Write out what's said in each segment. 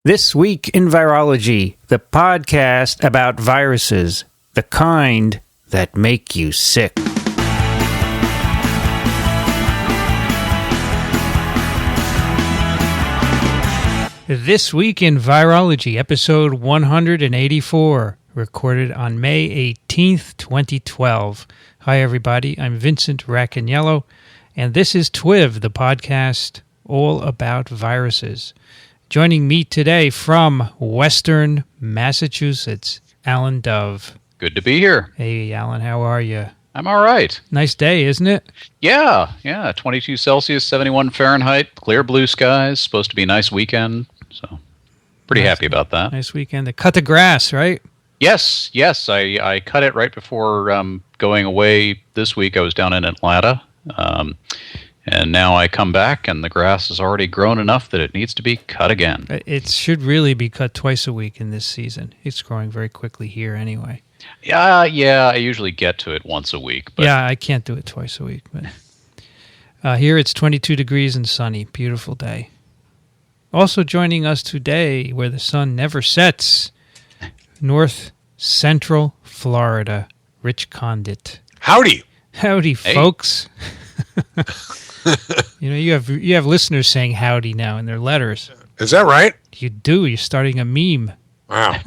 This Week in Virology, the podcast about viruses, the kind that make you sick. This Week in Virology, episode 184, recorded on May 18th, 2012. Hi, everybody. I'm Vincent Racaniello, and this is TWiV, the podcast all about viruses. Joining me today from Western Massachusetts, Alan Dove. Good to be here. Hey, Alan, how are you? I'm all right. Nice day, isn't it? Yeah. 22 Celsius, 71 Fahrenheit, clear blue skies. Supposed to be a nice weekend, so pretty happy about that. Nice weekend. To cut the grass, right? Yes. I cut it right before going away this week. I was down in Atlanta, and now I come back, and the grass has already grown enough that it needs to be cut again. It should really be cut twice a week in this season. It's growing very quickly here anyway. Yeah, I usually get to it once a week. But yeah, I can't do it twice a week. But here it's 22 degrees and sunny. Beautiful day. Also joining us today, where the sun never sets, North Central Florida, Rich Condit. Howdy. Howdy, folks. You have listeners saying howdy now in their letters. Is that right? You do. You're starting a meme. Wow.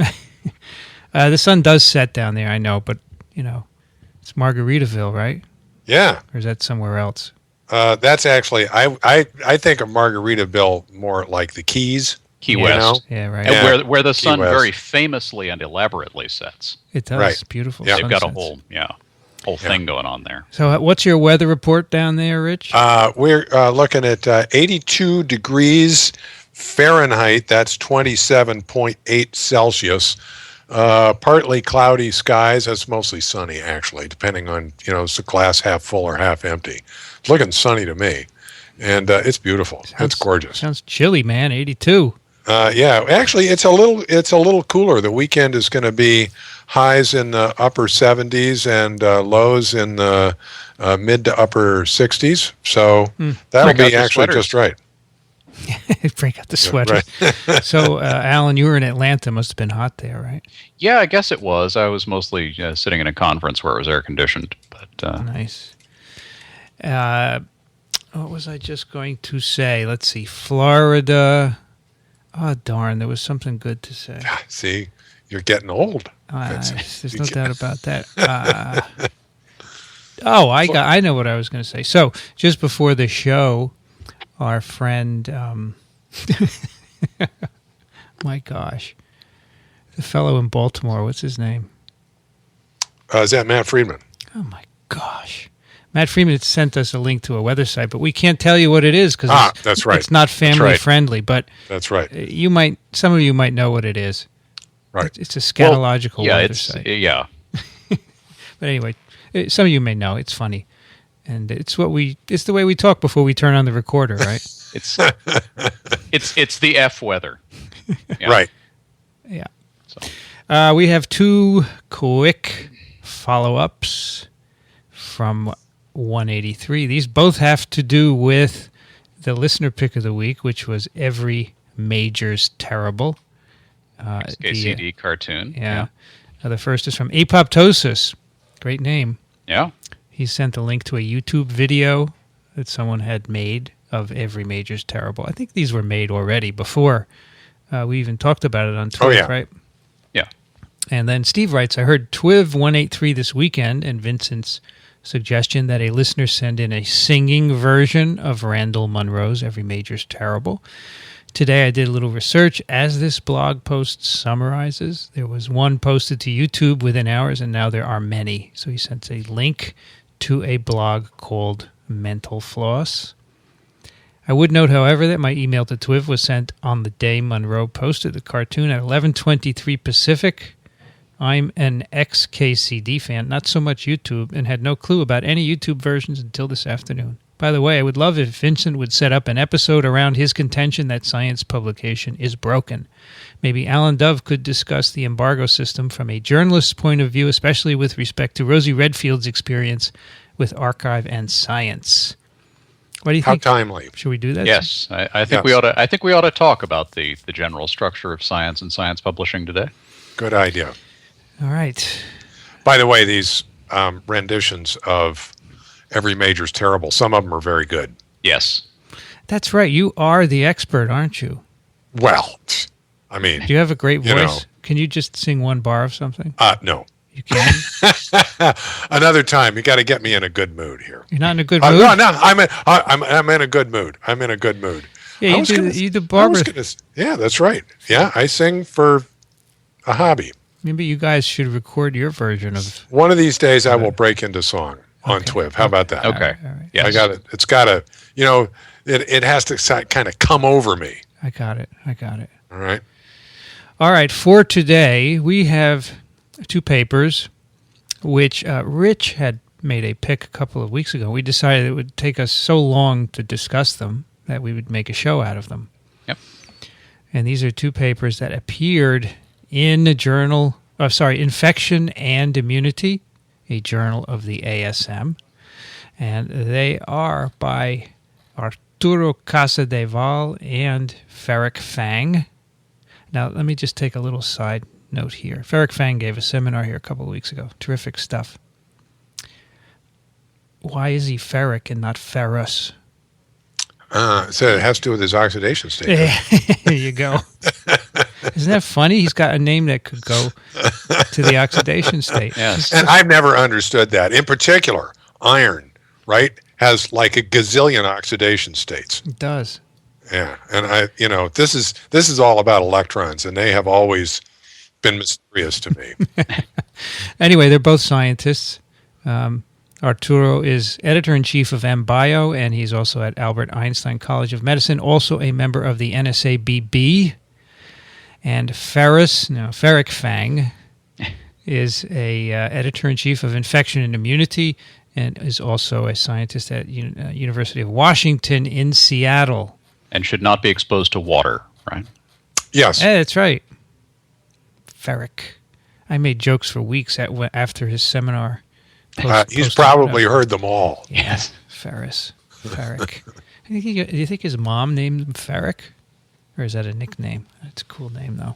The sun does set down there, I know, but, it's Margaritaville, right? Yeah. Or is that somewhere else? That's actually, I think of Margaritaville more like the Keys. Key West. Yeah, right. And where the sun West. very famously and elaborately sets. It does. Right. Beautiful. Yeah. They've got a sunsets. whole thing going on there. So what's your weather report down there, Rich? We're looking at 82 degrees Fahrenheit. That's 27.8 Celsius. Partly cloudy skies. That's mostly sunny, actually, depending on, is the glass half full or half empty. It's looking sunny to me. And it's beautiful. It's gorgeous. Sounds chilly, man. 82. Yeah, actually, it's a little cooler. The weekend is going to be highs in the upper 70s and lows in the mid to upper 60s. So that'll be actually just right. Break out the sweaters. Right. So, Alan, you were in Atlanta. Must have been hot there, right? Yeah, I guess it was. I was mostly sitting in a conference where it was air conditioned. But nice. What was I just going to say? Let's see. Florida. Oh, darn. There was something good to say. See, you're getting old. There's no doubt about that. I know what I was going to say. So, just before the show, our friend, my gosh, the fellow in Baltimore, what's his name? Is that Matt Friedman? Oh, my gosh. Matt Freeman sent us a link to a weather site, but we can't tell you what it is because that's right. It's not family friendly. But that's right. Some of you might know what it is. Right. It's a scatological weather site. Yeah. But anyway, some of you may know. It's funny, and it's the way we talk before we turn on the recorder, right? It's the F weather. Yeah. Right. Yeah. So. We have two quick follow-ups from 183. These both have to do with the listener pick of the week, which was Every Major's Terrible. KCD cartoon. Yeah. The first is from Apoptosis. Great name. Yeah. He sent a link to a YouTube video that someone had made of Every Major's Terrible. I think these were made already before we even talked about it on Twitter, right? Yeah. And then Steve writes, I heard TWiV 183 this weekend and Vincent's suggestion that a listener send in a singing version of Randall Munroe's Every Major's Terrible. Today I did a little research. As this blog post summarizes, there was one posted to YouTube within hours, and now there are many. So he sent a link to a blog called Mental Floss. I would note, however, that my email to TWiV was sent on the day Munroe posted the cartoon at 11:23 Pacific. I'm an ex-KCD fan, not so much YouTube, and had no clue about any YouTube versions until this afternoon. By the way, I would love if Vincent would set up an episode around his contention that science publication is broken. Maybe Alan Dove could discuss the embargo system from a journalist's point of view, especially with respect to Rosie Redfield's experience with archive and science. What do you How think? timely. Should we do that? Yes, I think we ought to. I think we ought to talk about the general structure of science and science publishing today. Good idea. All right. By the way, these renditions of Every Major's Terrible, some of them are very good. Yes. That's right. You are the expert, aren't you? Well, I mean, Do you have a great You voice? know. Can you just sing one bar of something? no. You can. Another time, you got to get me in a good mood here. You're not in a good mood. No, I'm in a good mood. I'm in a good mood. Yeah, you do Barbara. Yeah, that's right. Yeah, I sing for a hobby. Maybe you guys should record your version of. One of these days, I will break into song on TWiV. How about that? Okay. All right. Yes. I got it. It's got to, it has to kind of come over me. I got it. All right. All right. For today, we have two papers, which Rich had made a pick a couple of weeks ago. We decided it would take us so long to discuss them that we would make a show out of them. Yep. And these are two papers that appeared in the journal, Infection and Immunity, a journal of the ASM. And they are by Arturo Casadeval and Ferric Fang. Now, let me just take a little side note here. Ferric Fang gave a seminar here a couple of weeks ago. Terrific stuff. Why is he ferric and not ferrous? So it has to do with his oxidation state. There you go. Isn't that funny? He's got a name that could go to the oxidation state. Yes. And I've never understood that. In particular, iron, right, has like a gazillion oxidation states. It does. Yeah, and this is all about electrons, and they have always been mysterious to me. Anyway, they're both scientists. Arturo is editor-in-chief of MBio, and he's also at Albert Einstein College of Medicine, also a member of the NSABB. And Ferric Fang is a editor-in-chief of Infection and Immunity, and is also a scientist at University of Washington in Seattle. And should not be exposed to water, right? Yes. Hey, that's right. Ferric. I made jokes for weeks after his seminar. He's probably heard them all. Yes. Ferric. Do you think his mom named him Ferric? Or is that a nickname? That's a cool name, though.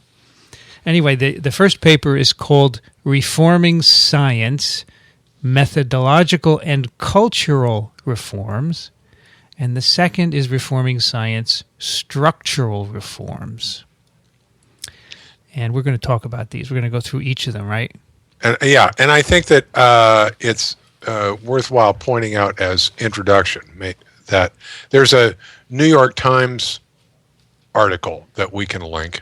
Anyway, the first paper is called Reforming Science, Methodological and Cultural Reforms. And the second is Reforming Science, Structural Reforms. And we're going to talk about these. We're going to go through each of them, right? And I think that it's worthwhile pointing out as introduction that there's a New York Times article that we can link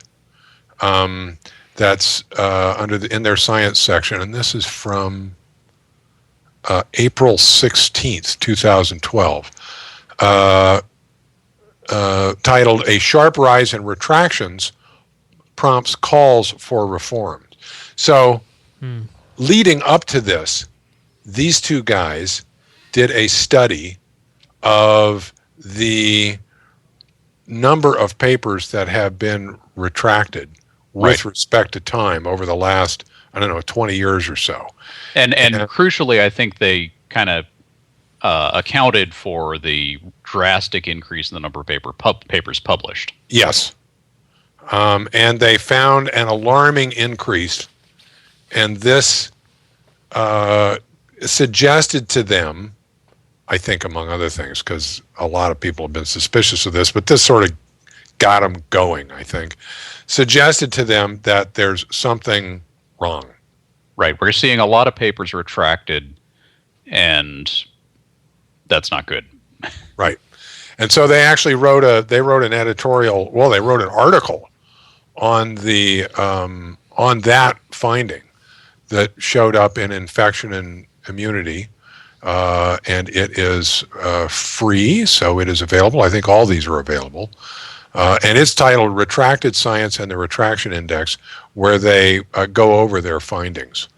that's in their science section, and this is from April 16th, 2012, titled "A Sharp Rise in Retractions Prompts Calls for Reforms." So, leading up to this, these two guys did a study of the number of papers that have been retracted with respect to time over the last, 20 years or so. And crucially, I think they kind of accounted for the drastic increase in the number of papers published. Yes. And they found an alarming increase, and this suggested to them, I think among other things, because a lot of people have been suspicious of this, but this sort of got them going, I think, suggested to them that there's something wrong. Right. We're seeing a lot of papers retracted, and that's not good. Right. And so they actually wrote an editorial, they wrote an article on the on that finding that showed up in Infection and Immunity, and it is free, so it is available. I think all these are available. And it's titled Retracted Science and the Retraction Index, where they go over their findings.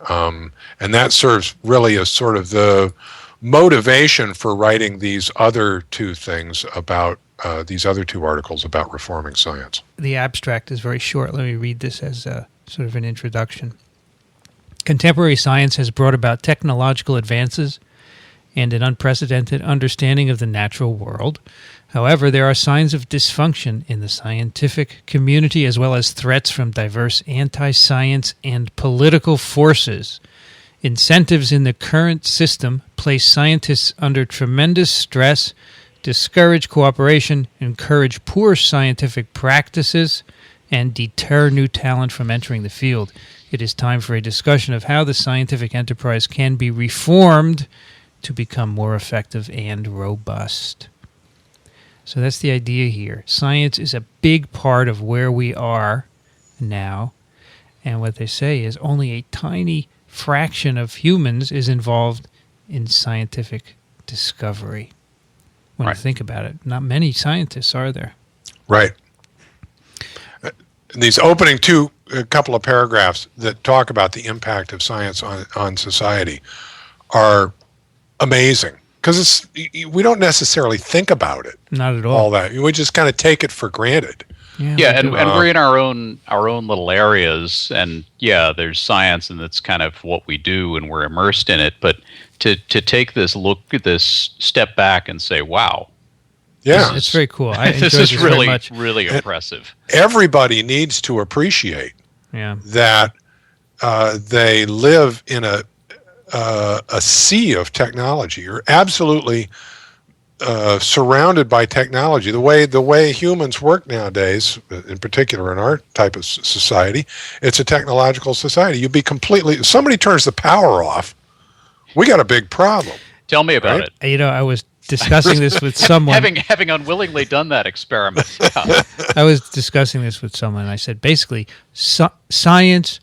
And that serves really as sort of the motivation for writing these other two things about these other two articles about reforming science. The abstract is very short. Let me read this as sort of an introduction. Contemporary science has brought about technological advances and an unprecedented understanding of the natural world. However, there are signs of dysfunction in the scientific community, as well as threats from diverse anti-science and political forces. Incentives in the current system place scientists under tremendous stress, discourage cooperation, encourage poor scientific practices, and deter new talent from entering the field. It is time for a discussion of how the scientific enterprise can be reformed to become more effective and robust. So that's the idea here. Science is a big part of where we are now, and what they say is only a tiny fraction of humans is involved in scientific discovery. When you think about it, not many scientists are there. Right. These opening a couple of paragraphs that talk about the impact of science on society are amazing, because we don't necessarily think about it. Not at all. All that we just kind of take it for granted. Yeah, and we're in our own little areas, and there's science, and that's kind of what we do, and we're immersed in it. But to take this look at this step back and say, "Wow, it's very cool." This is really impressive. Everybody needs to appreciate that they live in a sea of technology. You're absolutely surrounded by technology. The way humans work nowadays, in particular in our type of society, it's a technological society. Somebody turns the power off, we got a big problem. Tell me about it. I was discussing this with someone. having unwillingly done that experiment. I was discussing this with someone, and I said, basically, science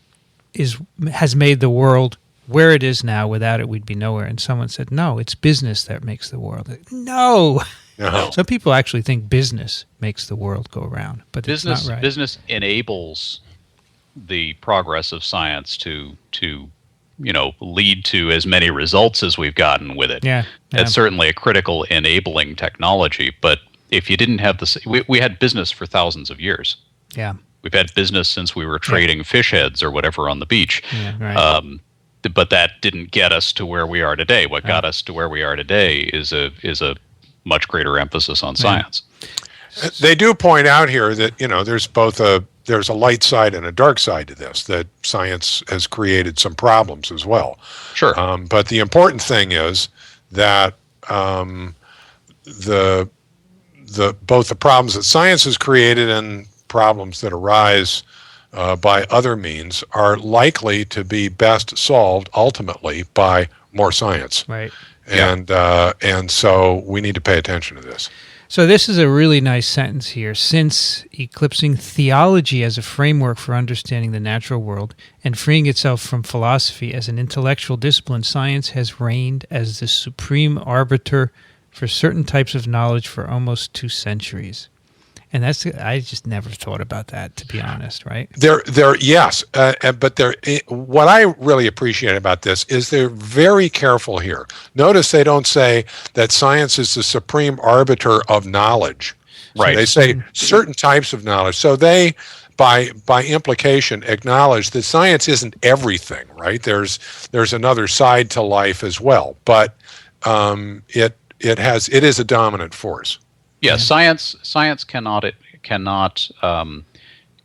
has made the world where it is now. Without it, we'd be nowhere. And someone said, no, it's business that makes the world. No. Some people actually think business makes the world go around, but it's not right. Business enables the progress of science to lead to as many results as we've gotten with it. It's certainly a critical enabling technology, but if you didn't have we had business for thousands of years. We've had business since we were trading fish heads or whatever on the beach. But that didn't get us to where we are today. What got us to where we are today is a much greater emphasis on science. They do point out here that there's a light side and a dark side to this, that science has created some problems as well. Sure. But the important thing is that both the problems that science has created and problems that arise by other means are likely to be best solved ultimately by more science. Right. And so we need to pay attention to this. So this is a really nice sentence here. Since eclipsing theology as a framework for understanding the natural world and freeing itself from philosophy as an intellectual discipline, science has reigned as the supreme arbiter for certain types of knowledge for almost 2 centuries. And I just never thought about that, to be honest, right? Yes, but what I really appreciate about this is they're very careful here. Notice they don't say that science is the supreme arbiter of knowledge. Right. They say certain types of knowledge. So they, by implication, acknowledge that science isn't everything, right? There's another side to life as well, but it is a dominant force. Yeah, science cannot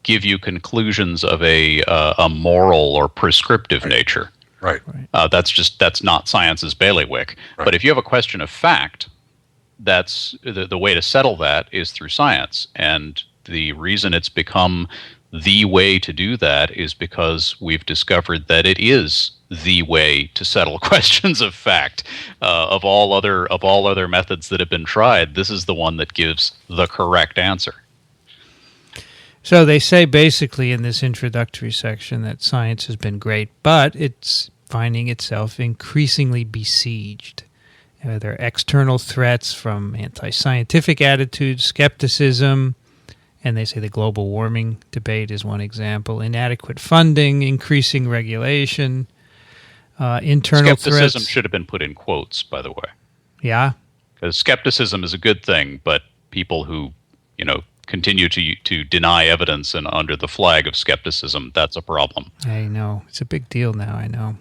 give you conclusions of a moral or prescriptive nature. Right. That's not science's bailiwick. Right. But if you have a question of fact, that's the way to settle that is through science. And the reason it's become the way to do that is because we've discovered that it is the way to settle questions of fact. Of all other methods that have been tried, this is the one that gives the correct answer. So they say basically in this introductory section that science has been great, but it's finding itself increasingly besieged. There are external threats from anti-scientific attitudes, skepticism, and they say the global warming debate is one example, inadequate funding, increasing regulation, internal skepticism threats. Should have been put in quotes, by the way. Yeah. Because skepticism is a good thing, but people who, continue to deny evidence and under the flag of skepticism, that's a problem. I know. It's a big deal now, I know.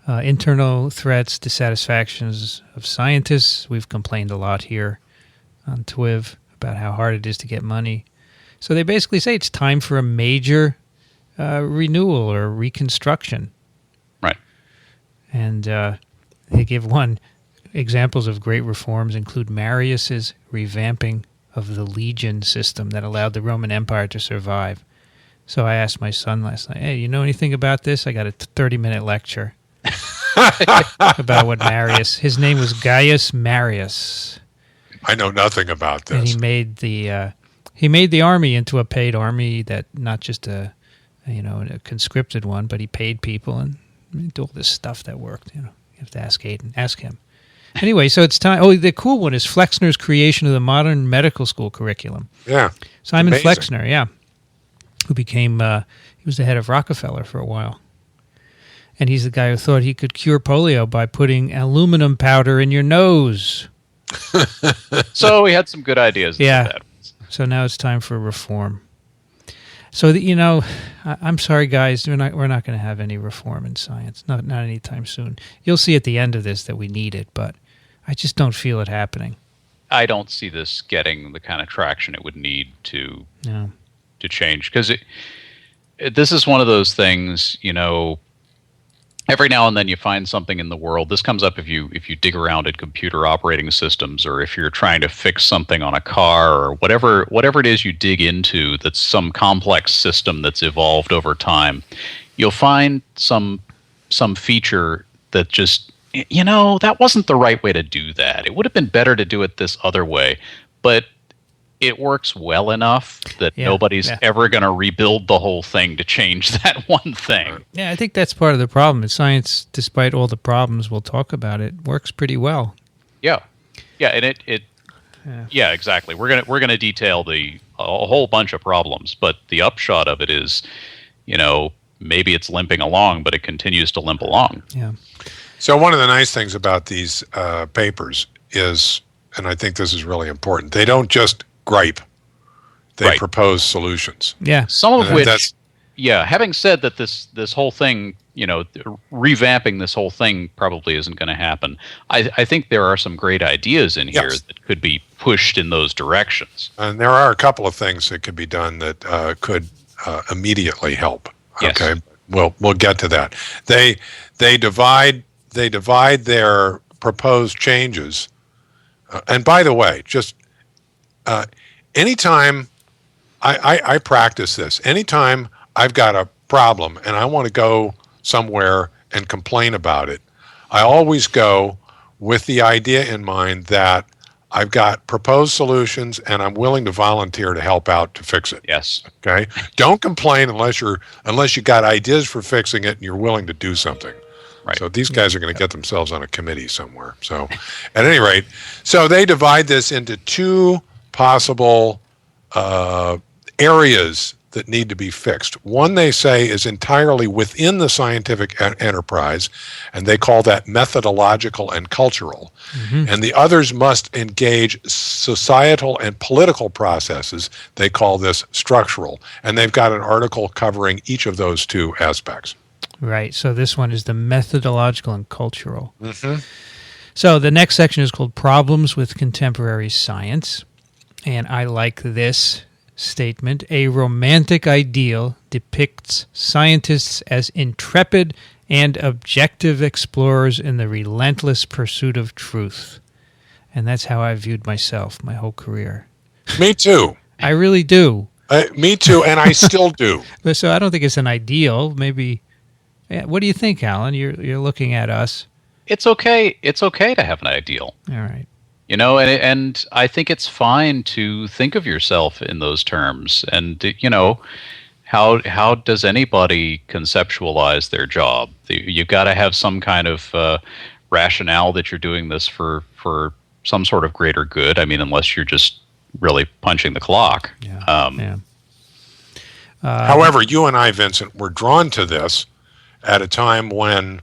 Internal threats, dissatisfactions of scientists. We've complained a lot here on TWiV about how hard it is to get money. So they basically say it's time for a major renewal or reconstruction. Right. And they give examples of great reforms include Marius's revamping of the legion system that allowed the Roman Empire to survive. So I asked my son last night, hey, you know anything about this? I got a 30-minute lecture about what his name was Gaius Marius. I know nothing about this. And he made the army into a paid army, that not just a conscripted one, but he paid people and did all this stuff that worked. You have to ask Aiden, ask him. Anyway, so it's time. Oh, the cool one is Flexner's creation of the modern medical school curriculum. Yeah, Simon amazing. Flexner, yeah, who became he was the head of Rockefeller for a while. And he's the guy who thought he could cure polio by putting aluminum powder in your nose. So we had some good ideas. Yeah. So now it's time for reform. So I'm sorry, guys. We're not going to have any reform in science. Not anytime soon. You'll see at the end of this that we need it, but I just don't feel it happening. I don't see this getting the kind of traction it would need to change, because this is one of those things. Every now and then you find something in the world. This comes up if you dig around at computer operating systems, or if you're trying to fix something on a car, or whatever it is you dig into that's some complex system that's evolved over time. You'll find some feature that just, that wasn't the right way to do that. It would have been better to do it this other way, but it works well enough that nobody's ever going to rebuild the whole thing to change that one thing. Yeah, I think that's part of the problem. In science, despite all the problems we'll talk about, it works pretty well. Yeah, and yeah, exactly. We're gonna detail a whole bunch of problems, but the upshot of it is, maybe it's limping along, but it continues to limp along. Yeah. So one of the nice things about these papers is, and I think this is really important, they don't just gripe. They propose solutions. Yeah. Some of which, having said that this whole thing, revamping this whole thing probably isn't going to happen. I think there are some great ideas in here that could be pushed in those directions. And there are a couple of things that could be done that could immediately help. Yes. Okay. We'll get to that. They divide their proposed changes. And by the way, just anytime I practice this, anytime I've got a problem and I want to go somewhere and complain about it, I always go with the idea in mind that I've got proposed solutions and I'm willing to volunteer to help out to fix it. Yes. Okay. Don't complain unless you got ideas for fixing it and you're willing to do something. Right. So these guys are going to get themselves on a committee somewhere. So at any rate, so they divide this into two possible areas that need to be fixed. One, they say, is entirely within the scientific enterprise, and they call that methodological and cultural. Mm-hmm. And the others must engage societal and political processes. They call this structural. And they've got an article covering each of those two aspects. Right. So this one is the methodological and cultural. Mm-hmm. So the next section is called Problems with Contemporary Science. And I like this statement. A romantic ideal depicts scientists as intrepid and objective explorers in the relentless pursuit of truth. And that's how I viewed myself my whole career. Me too. I really do. Me too, and I still do. So I don't think it's an ideal. Maybe. What do you think, Alan? You're looking at us. It's okay. It's okay to have an ideal. All right. And I think it's fine to think of yourself in those terms. And how does anybody conceptualize their job? You've got to have some kind of rationale that you're doing this for some sort of greater good. I mean, unless you're just really punching the clock. Yeah. However, you and I, Vincent, were drawn to this at a time when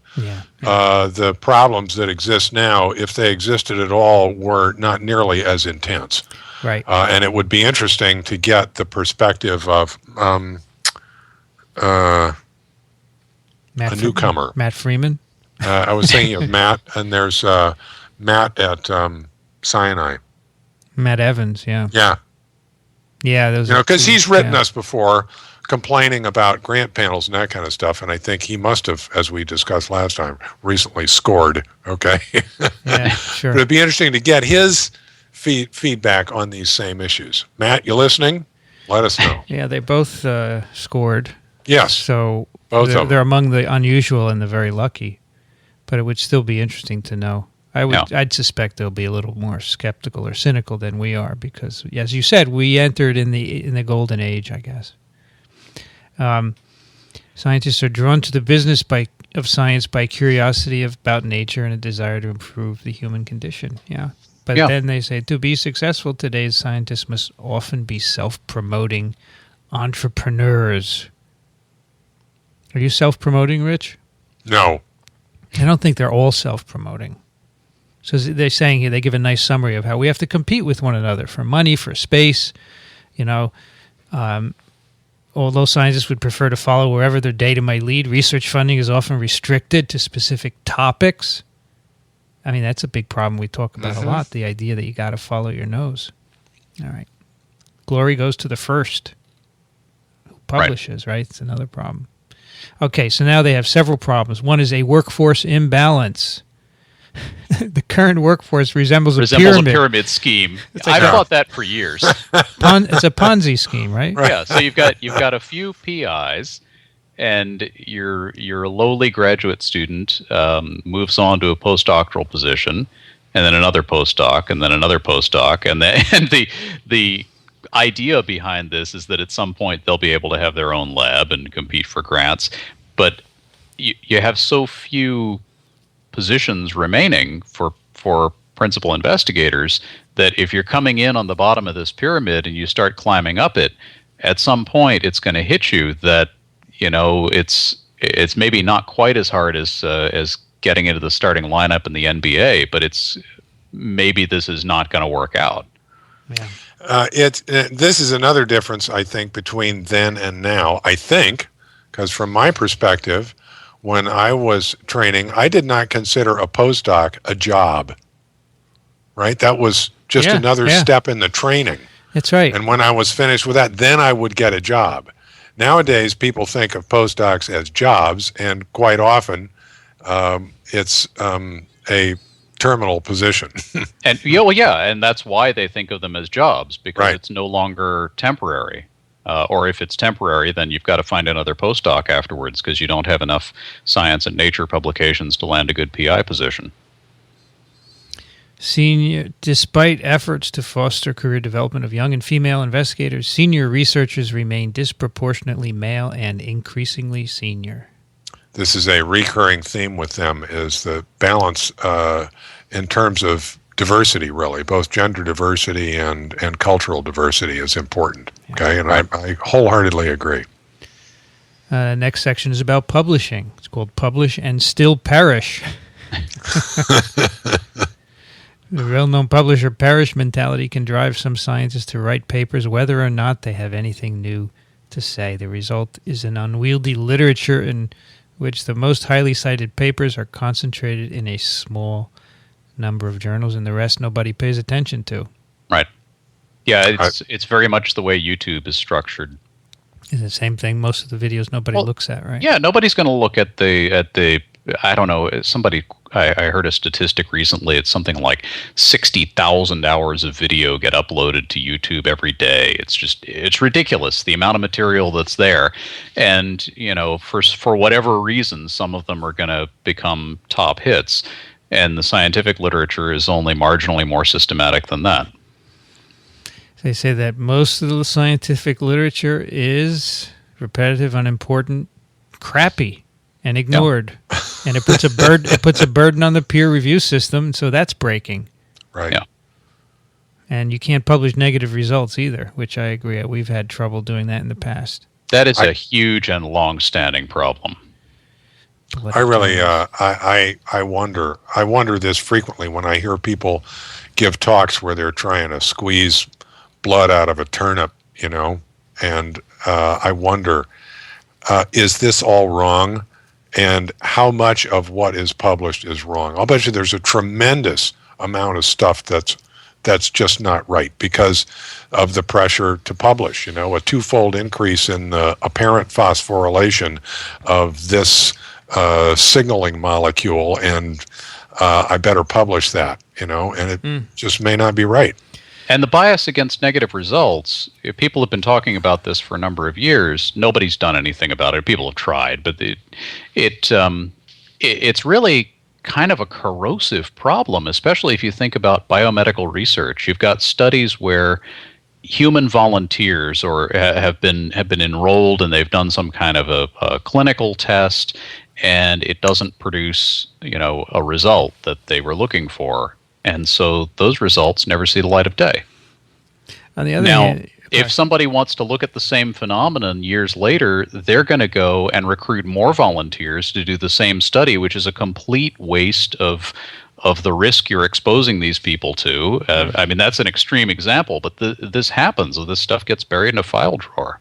the problems that exist now, if they existed at all, were not nearly as intense. Right. And it would be interesting to get the perspective of a newcomer. Matt Freeman? I was thinking of Matt, and there's Matt at Sinai. Matt Evans, yeah. Yeah. Yeah, those because he's written us before complaining about grant panels and that kind of stuff, and I think he must have, as we discussed last time, recently scored, okay? Yeah, sure. But it'd be interesting to get his feedback on these same issues. Matt, you listening? Let us know. Yeah, they both scored. Yes. So both of them. They're among the unusual and the very lucky, but it would still be interesting to know. I'd suspect they'll be a little more skeptical or cynical than we are because, as you said, we entered in the golden age, I guess. Scientists are drawn to the business of science by curiosity about nature and a desire to improve the human condition. Yeah. But then they say, to be successful, today's scientists must often be self-promoting entrepreneurs. Are you self-promoting, Rich? No. I don't think they're all self-promoting. So they're saying here, they give a nice summary of how we have to compete with one another for money, for space. Although scientists would prefer to follow wherever their data might lead, research funding is often restricted to specific topics. I mean, that's a big problem we talk about a lot, the idea that you got to follow your nose. All right. Glory goes to the first who publishes, right? It's another problem. Okay, so now they have several problems. One is a workforce imbalance. The current workforce resembles a pyramid scheme. I've thought that for years. It's a Ponzi scheme, right? Yeah. So you've got a few PIs, and your lowly graduate student moves on to a postdoctoral position, and then another postdoc, and then another postdoc, and the idea behind this is that at some point they'll be able to have their own lab and compete for grants, but you have so few positions remaining for principal investigators that if you're coming in on the bottom of this pyramid and you start climbing up it, at some point it's going to hit you that it's maybe not quite as hard as getting into the starting lineup in the NBA, but it's maybe this is not going to work out. Yeah. This is another difference, I think, between then and now. I think, because from my perspective, when I was training, I did not consider a postdoc a job, right? That was just another step in the training. That's right. And when I was finished with that, then I would get a job. Nowadays, people think of postdocs as jobs, and quite often it's a terminal position. And and that's why they think of them as jobs, because it's no longer temporary. Or if it's temporary, then you've got to find another postdoc afterwards because you don't have enough science and nature publications to land a good PI position. Despite efforts to foster career development of young and female investigators, senior researchers remain disproportionately male and increasingly senior. This is a recurring theme with them, is the balance in terms of diversity, really. Both gender diversity and cultural diversity is important. Okay, and I wholeheartedly agree. Next section is about publishing. It's called Publish and Still Perish. The well-known publish or perish mentality can drive some scientists to write papers whether or not they have anything new to say. The result is an unwieldy literature in which the most highly cited papers are concentrated in a small number of journals, and the rest nobody pays attention to. Right. Yeah, it's very much the way YouTube is structured. It's the same thing. Most of the videos nobody looks at, right? Yeah, nobody's going to look at the I don't know, I heard a statistic recently. It's something like 60,000 hours of video get uploaded to YouTube every day. It's ridiculous, the amount of material that's there. And, for whatever reason, some of them are going to become top hits. And the scientific literature is only marginally more systematic than that. They say that most of the scientific literature is repetitive, unimportant, crappy, and ignored. Yep. And it puts a burden on the peer review system, so that's breaking. Right. Yeah. And you can't publish negative results either, which I agree. We've had trouble doing that in the past. That is a huge and long-standing problem. I really, I wonder this frequently when I hear people give talks where they're trying to squeeze blood out of a turnip, and I wonder, is this all wrong? and how much of what is published is wrong. I'll bet you there's a tremendous amount of stuff that's just not right because of the pressure to publish. A twofold increase in the apparent phosphorylation of this signaling molecule, and I better publish that, and it just may not be right. And the bias against negative results, people have been talking about this for a number of years. Nobody's done anything about it. People have tried, but it's really kind of a corrosive problem, especially if you think about biomedical research. You've got studies where human volunteers have been enrolled, and they've done some kind of a clinical test, and it doesn't produce a result that they were looking for. And so those results never see the light of day. On the other hand, if somebody wants to look at the same phenomenon years later, they're going to go and recruit more volunteers to do the same study, which is a complete waste of the risk you're exposing these people to. I mean, that's an extreme example, but this happens. This stuff gets buried in a file drawer.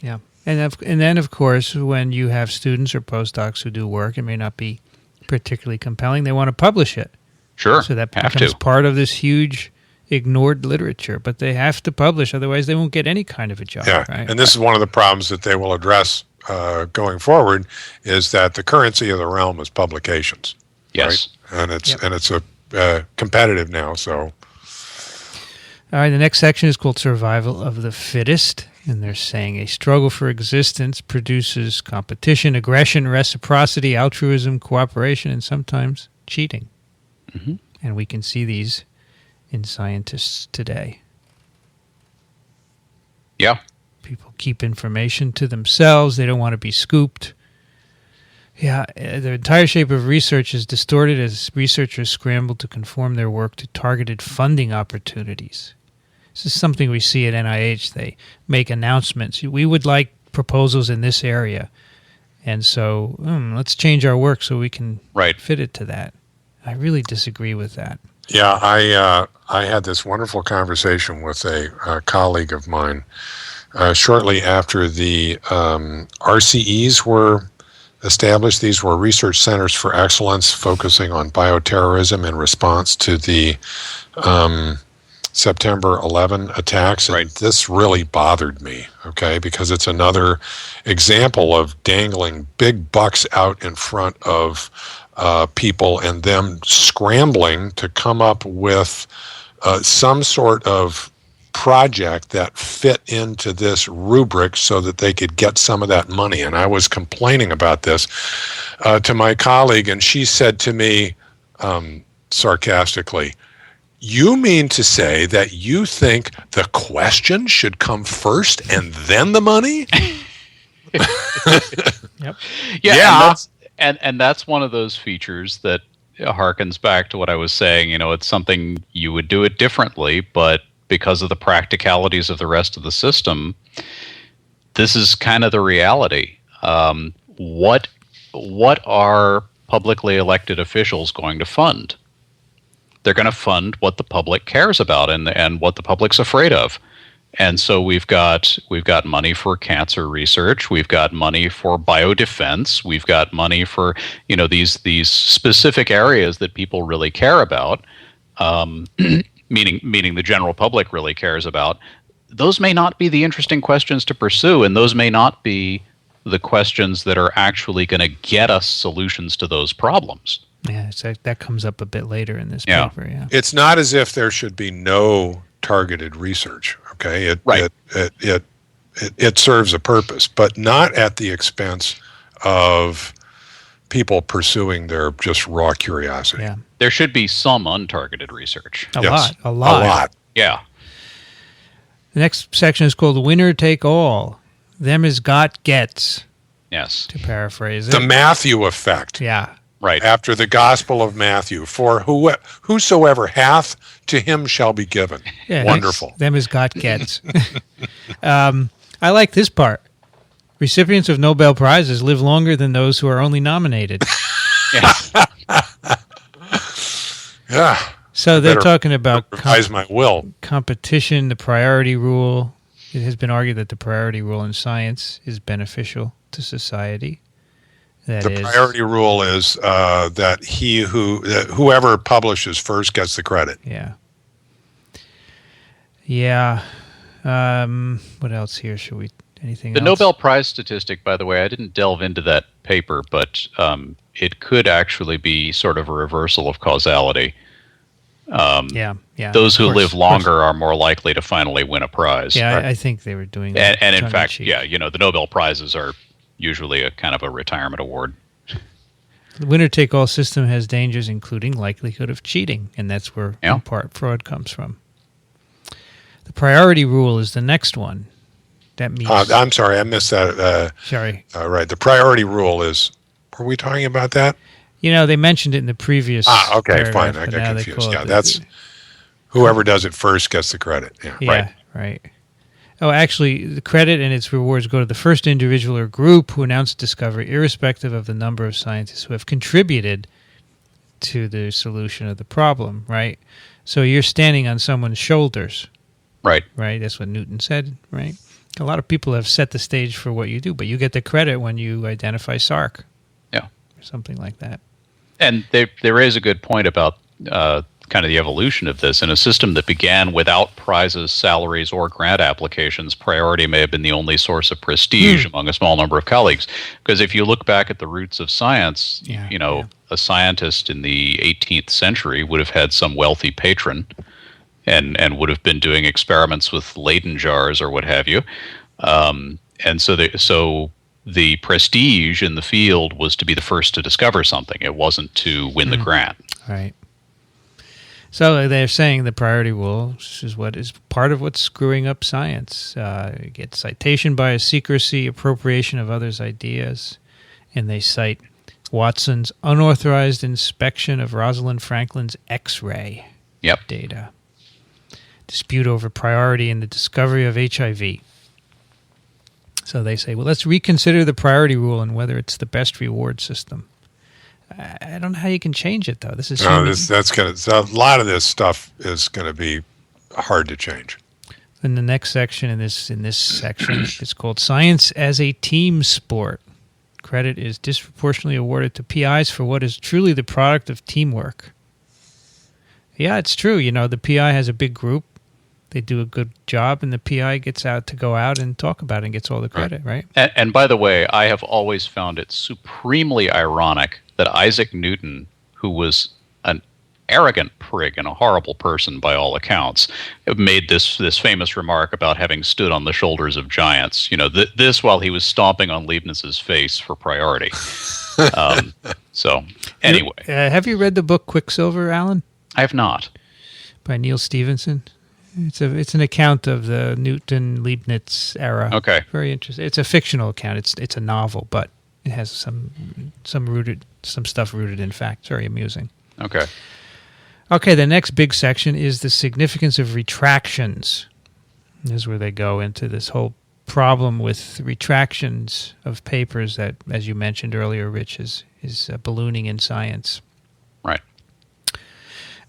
Yeah. And then, of course, when you have students or postdocs who do work, it may not be particularly compelling. They want to publish it. Sure. So that becomes part of this huge ignored literature. But they have to publish, otherwise they won't get any kind of a job. Yeah, right? And this is one of the problems that they will address going forward, is that the currency of the realm is publications. Yes. Right? And it's competitive now. So. All right, the next section is called Survival of the Fittest. And they're saying a struggle for existence produces competition, aggression, reciprocity, altruism, cooperation, and sometimes cheating. Mm-hmm. And we can see these in scientists today. Yeah. People keep information to themselves. They don't want to be scooped. Yeah, the entire shape of research is distorted as researchers scramble to conform their work to targeted funding opportunities. This is something we see at NIH. They make announcements. We would like proposals in this area. And so let's change our work so we can fit it to that. I really disagree with that. Yeah, I had this wonderful conversation with a colleague of mine shortly after the RCEs were established. These were research centers for excellence focusing on bioterrorism in response to the September 11 attacks. And this really bothered me, because it's another example of dangling big bucks out in front of people and them scrambling to come up with some sort of project that fit into this rubric so that they could get some of that money. And I was complaining about this to my colleague, and she said to me sarcastically, "You mean to say that you think the question should come first and then the money?" Yep. Yeah. And that's one of those features that harkens back to what I was saying. It's something you would do it differently, but because of the practicalities of the rest of the system, this is kind of the reality. What are publicly elected officials going to fund? They're going to fund what the public cares about and what the public's afraid of. And so we've got money for cancer research, we've got money for biodefense, we've got money for these specific areas that people really care about, meaning the general public really cares about. Those may not be the interesting questions to pursue, and those may not be the questions that are actually going to get us solutions to those problems. Yeah, so that comes up a bit later in this paper. Yeah, it's not as if there should be no targeted research. It serves a purpose, but not at the expense of people pursuing their just raw curiosity. Yeah, there should be some untargeted research. A lot. Yeah. The next section is called "The Winner Take All." Them is got gets. Yes. To paraphrase it. The Matthew effect. Yeah. Right. After the Gospel of Matthew, for whosoever hath, to him shall be given. Yeah, wonderful. Them is got gets. I like this part. Recipients of Nobel Prizes live longer than those who are only nominated. Yeah. So they're talking about revise my will. Competition, the priority rule. It has been argued that the priority rule in science is beneficial to society. That The priority rule is that whoever publishes first gets the credit. Yeah. Yeah. What else here? Anything The else? Nobel Prize statistic, by the way, I didn't delve into that paper, but it could actually be sort of a reversal of causality. Yeah. Those who live longer are more likely to finally win a prize. Yeah, right? I think they were doing that. And in fact, the Nobel Prizes are usually a kind of a retirement award. The winner-take-all system has dangers, including likelihood of cheating, and that's where, in part, fraud comes from. The priority rule is the next one. That means... I'm sorry, I missed that. Sorry. Right, the priority rule is... Were we talking about that? They mentioned it in the previous... okay, fine, I got confused. Yeah, that's... Whoever does it first gets the credit. Yeah, right. Oh, actually, the credit and its rewards go to the first individual or group who announced discovery, irrespective of the number of scientists who have contributed to the solution of the problem, right? So you're standing on someone's shoulders. Right. Right? That's what Newton said, right? A lot of people have set the stage for what you do, but you get the credit when you identify Sark. Yeah. Or something like that. And there is a good point about kind of the evolution of this. In a system that began without prizes, salaries, or grant applications, priority may have been the only source of prestige among a small number of colleagues. Because if you look back at the roots of science, a scientist in the 18th century would have had some wealthy patron and would have been doing experiments with Leyden jars or what have you. And so the prestige in the field was to be the first to discover something. It wasn't to win the grant. Right. So they're saying the priority rule is what is part of what's screwing up science. You get citation bias, secrecy, appropriation of others' ideas, and they cite Watson's unauthorized inspection of Rosalind Franklin's X-ray data. Dispute over priority in the discovery of HIV. So they say, well, let's reconsider the priority rule and whether it's the best reward system. I don't know how you can change it, though. This is a lot of this stuff is going to be hard to change. In the next section, in this section, it's called Science as a Team Sport. Credit is disproportionately awarded to PIs for what is truly the product of teamwork. Yeah, it's true. The PI has a big group. They do a good job, and the PI gets to go out and talk about it and gets all the credit, right? And by the way, I have always found it supremely ironic that Isaac Newton, who was an arrogant prig and a horrible person by all accounts, made this famous remark about having stood on the shoulders of giants. This while he was stomping on Leibniz's face for priority. So, anyway. Have you read the book Quicksilver, Alan? I have not. By Neil Stevenson. It's an account of the Newton-Leibniz era. Okay. Very interesting. It's a fictional account. It's a novel, but it has some stuff rooted in fact. It's very amusing. Okay. Okay, the next big section is the significance of retractions. This is where they go into this whole problem with retractions of papers that, as you mentioned earlier, Rich, is ballooning in science. Right.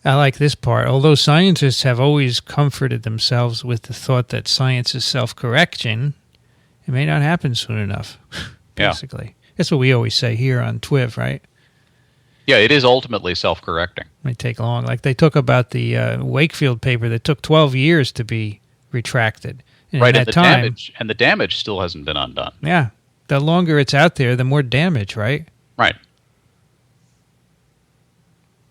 I like this part. Although scientists have always comforted themselves with the thought that science is self-correcting, it may not happen soon enough, basically. Yeah. That's what we always say here on TWiV, right? Yeah, it is ultimately self-correcting. It may take long. Like they talk about the Wakefield paper that took 12 years to be retracted. And right, and the damage still hasn't been undone. Yeah. The longer it's out there, the more damage, right? Right.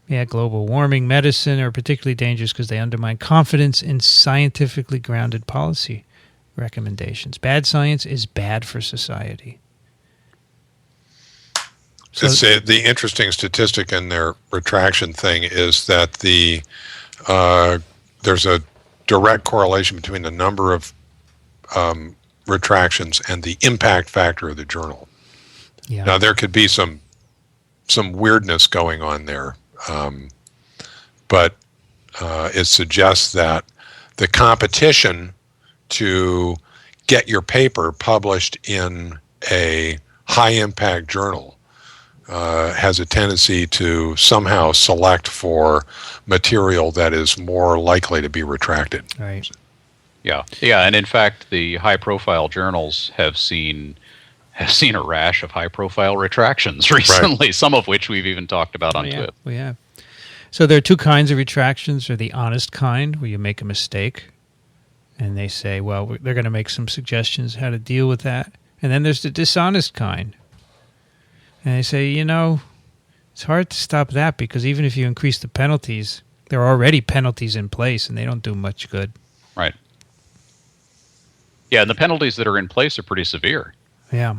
Yeah, global warming, medicine are particularly dangerous because they undermine confidence in scientifically grounded policy recommendations. Bad science is bad for society. So, the interesting statistic in their retraction thing is that there's a direct correlation between the number of retractions and the impact factor of the journal. Yeah. Now, there could be some weirdness going on there. But it suggests that the competition to get your paper published in a high-impact journal has a tendency to somehow select for material that is more likely to be retracted. Right. Yeah, and in fact, the high-profile journals have seen have seen a rash of high-profile retractions recently, some of which we've even talked about on TWiV. We have. So there are two kinds of retractions. There are the honest kind, where you make a mistake, and they say, well, they're going to make some suggestions how to deal with that. And then there's the dishonest kind. And they say, it's hard to stop that because even if you increase the penalties, there are already penalties in place, and they don't do much good. Right. Yeah, and the penalties that are in place are pretty severe. Yeah.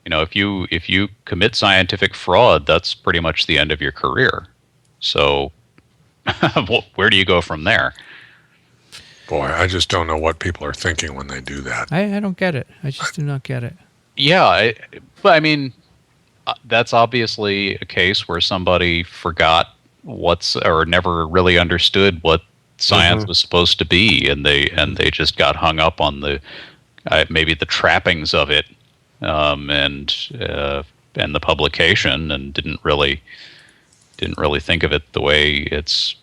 If you commit scientific fraud, that's pretty much the end of your career. So where do you go from there? Boy, I just don't know what people are thinking when they do that. I don't get it. I just do not get it. Yeah, but I mean, that's obviously a case where somebody forgot or never really understood what science was supposed to be, and they just got hung up on the maybe the trappings of it, and the publication, and didn't really think of it the way it's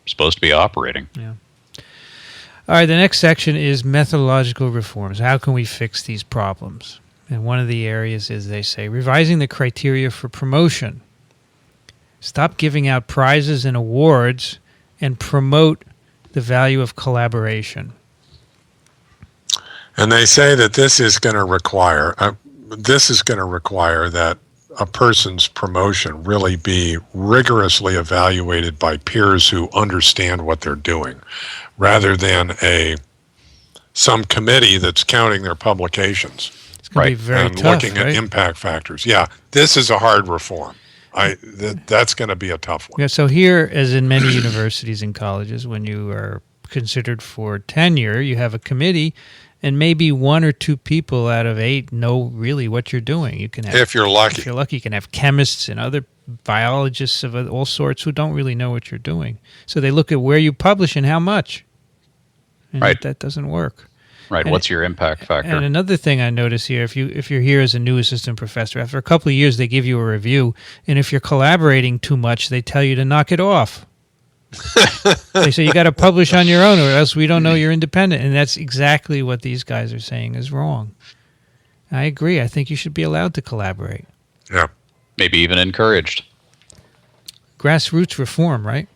supposed to be operating. Yeah. All right, the next section is methodological reforms. How can we fix these problems? And one of the areas is, they say, revising the criteria for promotion. Stop giving out prizes and awards and promote the value of collaboration. And they say that this is going to require that a person's promotion really be rigorously evaluated by peers who understand what they're doing, rather than some committee that's counting their publications. It's going to be very and tough, looking at impact factors. Yeah, this is a hard reform. That's going to be a tough one. Yeah. So here, as in many universities and colleges, when you are considered for tenure, you have a committee, and maybe 1 or 2 people out of 8 know really what you're doing. You can have, if you're lucky. If you're lucky, you can have chemists and other biologists of all sorts who don't really know what you're doing. So they look at where you publish and how much. And that doesn't work. Right. What's your impact factor? And another thing I notice here, if you're here as a new assistant professor, after a couple of years, they give you a review, and if you're collaborating too much, they tell you to knock it off. They say you got to publish on your own, or else we don't know you're independent. And that's exactly what these guys are saying is wrong. I agree. I think you should be allowed to collaborate. Yeah. Maybe even encouraged. Grassroots reform, right?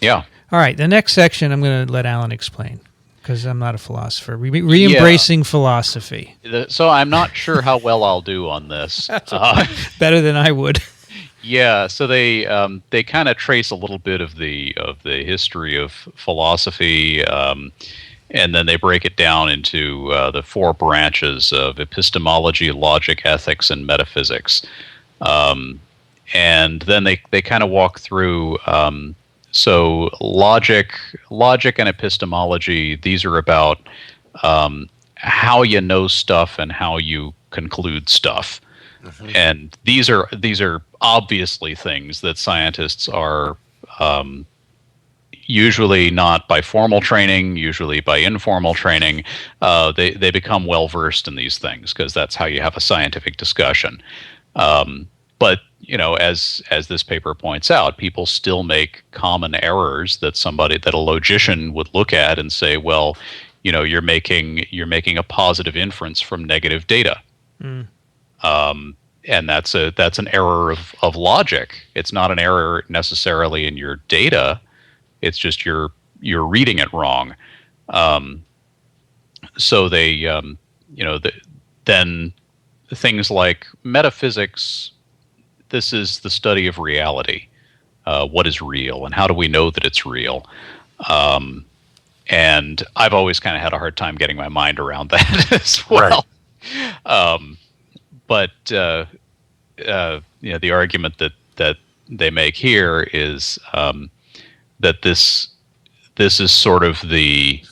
Yeah. All right. The next section I'm going to let Alan explain, because I'm not a philosopher. Re-embracing philosophy. So I'm not sure how well I'll do on this. Better than I would. Yeah, so they kind of trace a little bit of the history of philosophy, and then they break it down into the 4 branches of epistemology, logic, ethics, and metaphysics. And then they kind of walk through. So logic and epistemology, these are about how you know stuff and how you conclude stuff. Mm-hmm. And these are obviously things that scientists are usually not by formal training, usually by informal training. They become well versed in these things because that's how you have a scientific discussion. But as this paper points out, people still make common errors that a logician would look at and say, well, you're making a positive inference from negative data. Mm. And that's an error of logic. It's not an error necessarily in your data. It's just you're reading it wrong. So they, then things like metaphysics. This is the study of reality. What is real, and how do we know that it's real? And I've always kind of had a hard time getting my mind around that as well. Right. But the argument that they make here is that this is sort of the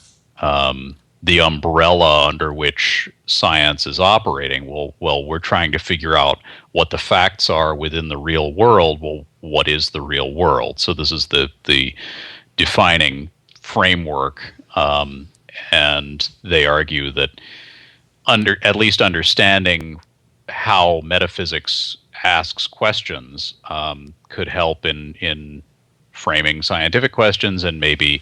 umbrella under which science is operating. Well, we're trying to figure out what the facts are within the real world. Well, what is the real world? So this is the defining framework, and they argue that at least understanding how metaphysics asks questions could help in framing scientific questions, and maybe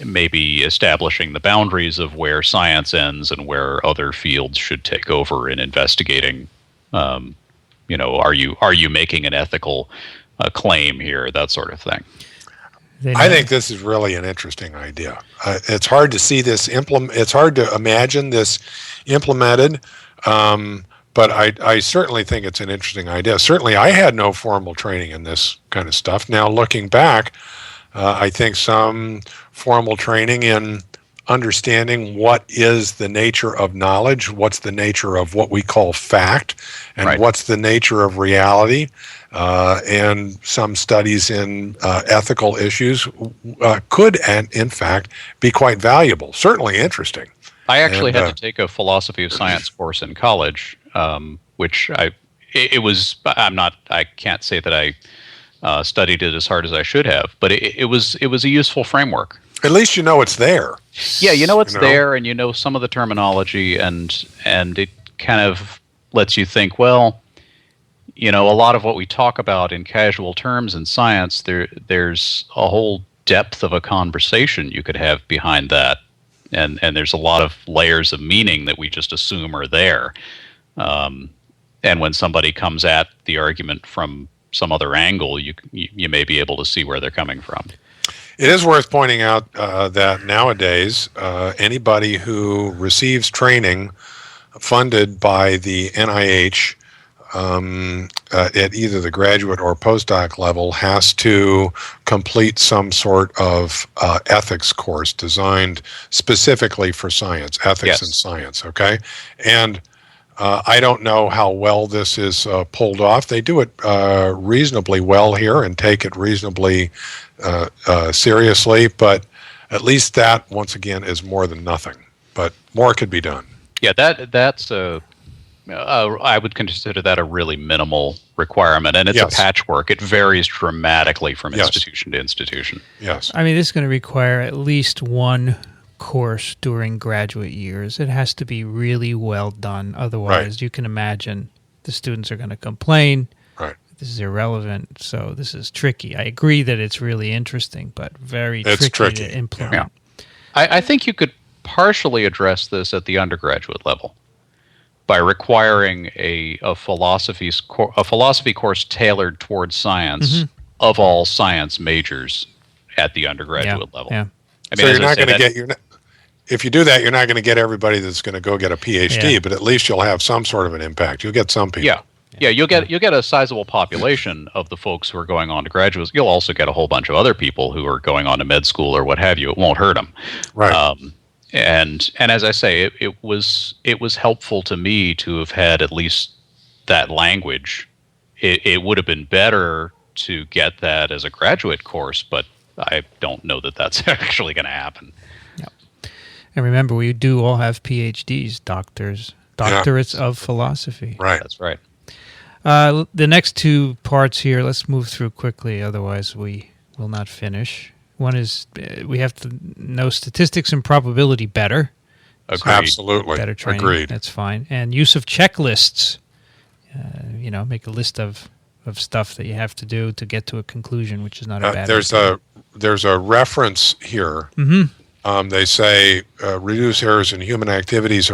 maybe establishing the boundaries of where science ends and where other fields should take over in investigating. Are you making an ethical claim here? That sort of thing. I think this is really an interesting idea. It's hard to see this It's hard to imagine this implemented, but I certainly think it's an interesting idea. Certainly, I had no formal training in this kind of stuff. Now, looking back, I think some formal training in understanding what is the nature of knowledge, what's the nature of what we call fact, and what's the nature of reality, and some studies in ethical issues could, and in fact, be quite valuable. Certainly interesting. I actually had to take a philosophy of science course in college, which I can't say that I studied it as hard as I should have, but it was a useful framework. At least you know it's there. Yeah, you know it's there, and you know some of the terminology, and it kind of lets you think, well, a lot of what we talk about in casual terms in science, there's a whole depth of a conversation you could have behind that, and there's a lot of layers of meaning that we just assume are there. And when somebody comes at the argument from some other angle, you may be able to see where they're coming from. It is worth pointing out that nowadays, anybody who receives training funded by the NIH at either the graduate or postdoc level has to complete some sort of ethics course designed specifically for science, ethics in science, okay? And I don't know how well this is pulled off. They do it reasonably well here and take it reasonably seriously, but at least that, once again, is more than nothing. But more could be done. Yeah, that's I would consider that a really minimal requirement, and it's a patchwork. It varies dramatically from institution to institution. Yes. I mean, this is going to require at least one course during graduate years. It has to be really well done. Otherwise, you can imagine the students are going to complain. Right. This is irrelevant. So this is tricky. I agree that it's really interesting, but very tricky to implement. Yeah. I think you could partially address this at the undergraduate level by requiring a philosophy course tailored towards science of all science majors at the undergraduate level. Yeah. I mean, so you're not going to get if you do that, you're not going to get everybody that's going to go get a PhD, but at least you'll have some sort of an impact. You'll get some people. Yeah, you'll get a sizable population of the folks who are going on to graduate school. You'll also get a whole bunch of other people who are going on to med school or what have you. It won't hurt them. Right. And as I say, it was helpful to me to have had at least that language. It would have been better to get that as a graduate course, but I don't know that that's actually going to happen. Yep. And remember, we do all have PhDs, doctorates of philosophy. Right. That's right. The next two parts here, let's move through quickly, otherwise we will not finish. One is we have to know statistics and probability better. Agreed. So absolutely. Better training. Agreed. That's fine. And use of checklists. Make a list of stuff that you have to do to get to a conclusion, which is not a bad idea. There's a reference here. They say reduce errors in human activities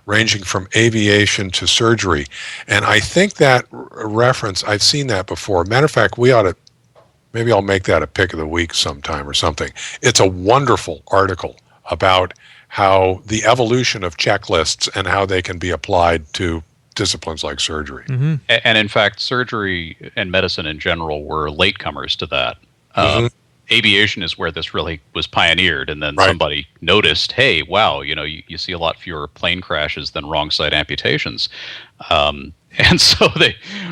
ranging from aviation to surgery. And I think that reference, I've seen that before. Matter of fact, maybe I'll make that a pick of the week sometime or something. It's a wonderful article about how the evolution of checklists and how they can be applied to disciplines like surgery. And in fact, surgery and medicine in general were latecomers to that. Aviation is where this really was pioneered, and then somebody noticed, hey, wow, you see a lot fewer plane crashes than wrong side amputations. And so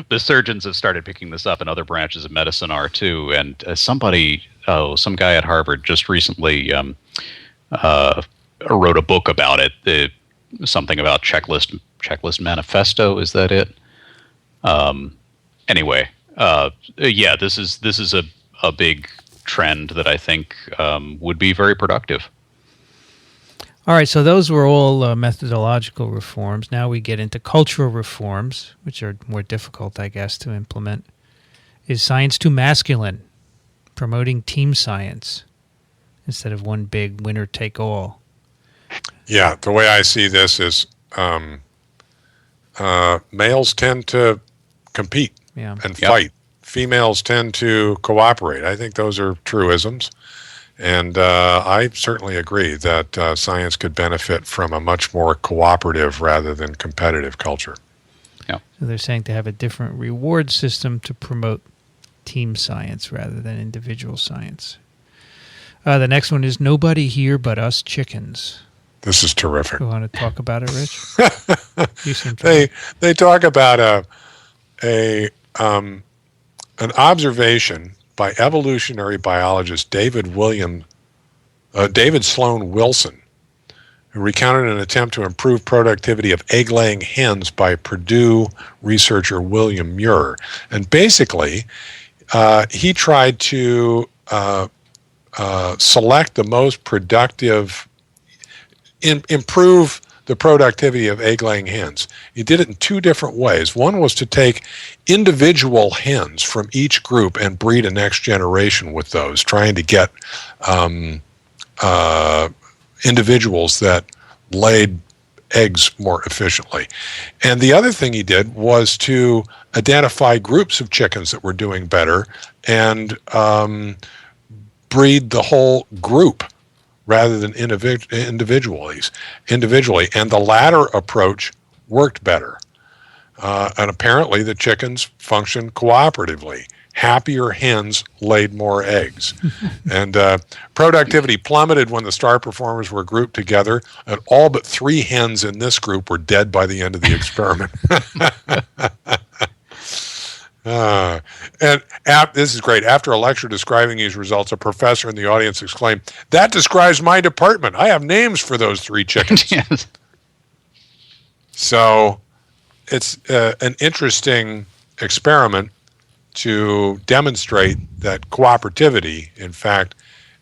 the surgeons have started picking this up, and other branches of medicine are too. And some guy at Harvard just recently wrote a book about it, something about checklist manifesto. Is that it? Anyway, this is a big trend that I think would be very productive. All right, so those were all methodological reforms. Now we get into cultural reforms, which are more difficult, I guess, to implement. Is science too masculine? Promoting team science. instead of one big winner take all. Yeah, the way I see this is males tend to compete and fight. Females tend to cooperate. I think those are truisms. And I certainly agree that science could benefit from a much more cooperative rather than competitive culture. Yeah. So they're saying to have a different reward system to promote team science rather than individual science. The next one is nobody here but us chickens. This is terrific. You want to talk about it, Rich? You seem they talk about an observation by evolutionary biologist David Sloan Wilson, who recounted an attempt to improve productivity of egg-laying hens by Purdue researcher William Muir. And basically, he tried to select the most productive, improve the productivity of egg-laying hens. He did it in two different ways. One was to take individual hens from each group and breed a next generation with those, trying to get individuals that laid eggs more efficiently. And the other thing he did was to identify groups of chickens that were doing better and breed the whole group rather than individually. And the latter approach worked better. And apparently the chickens functioned cooperatively. Happier hens laid more eggs. And productivity plummeted when the star performers were grouped together, and all but 3 hens in this group were dead by the end of the experiment. This is great. After a lecture describing these results, a professor in the audience exclaimed, "That describes my department. I have names for those 3 chickens." Yes. So it's an interesting experiment to demonstrate that cooperativity, in fact,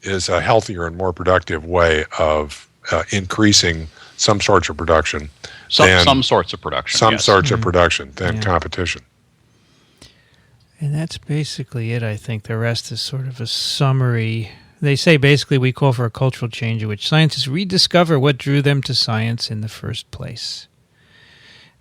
is a healthier and more productive way of increasing some sorts of production. Some sorts of production than competition. And that's basically it, I think. The rest is sort of a summary. They say basically we call for a cultural change in which scientists rediscover what drew them to science in the first place.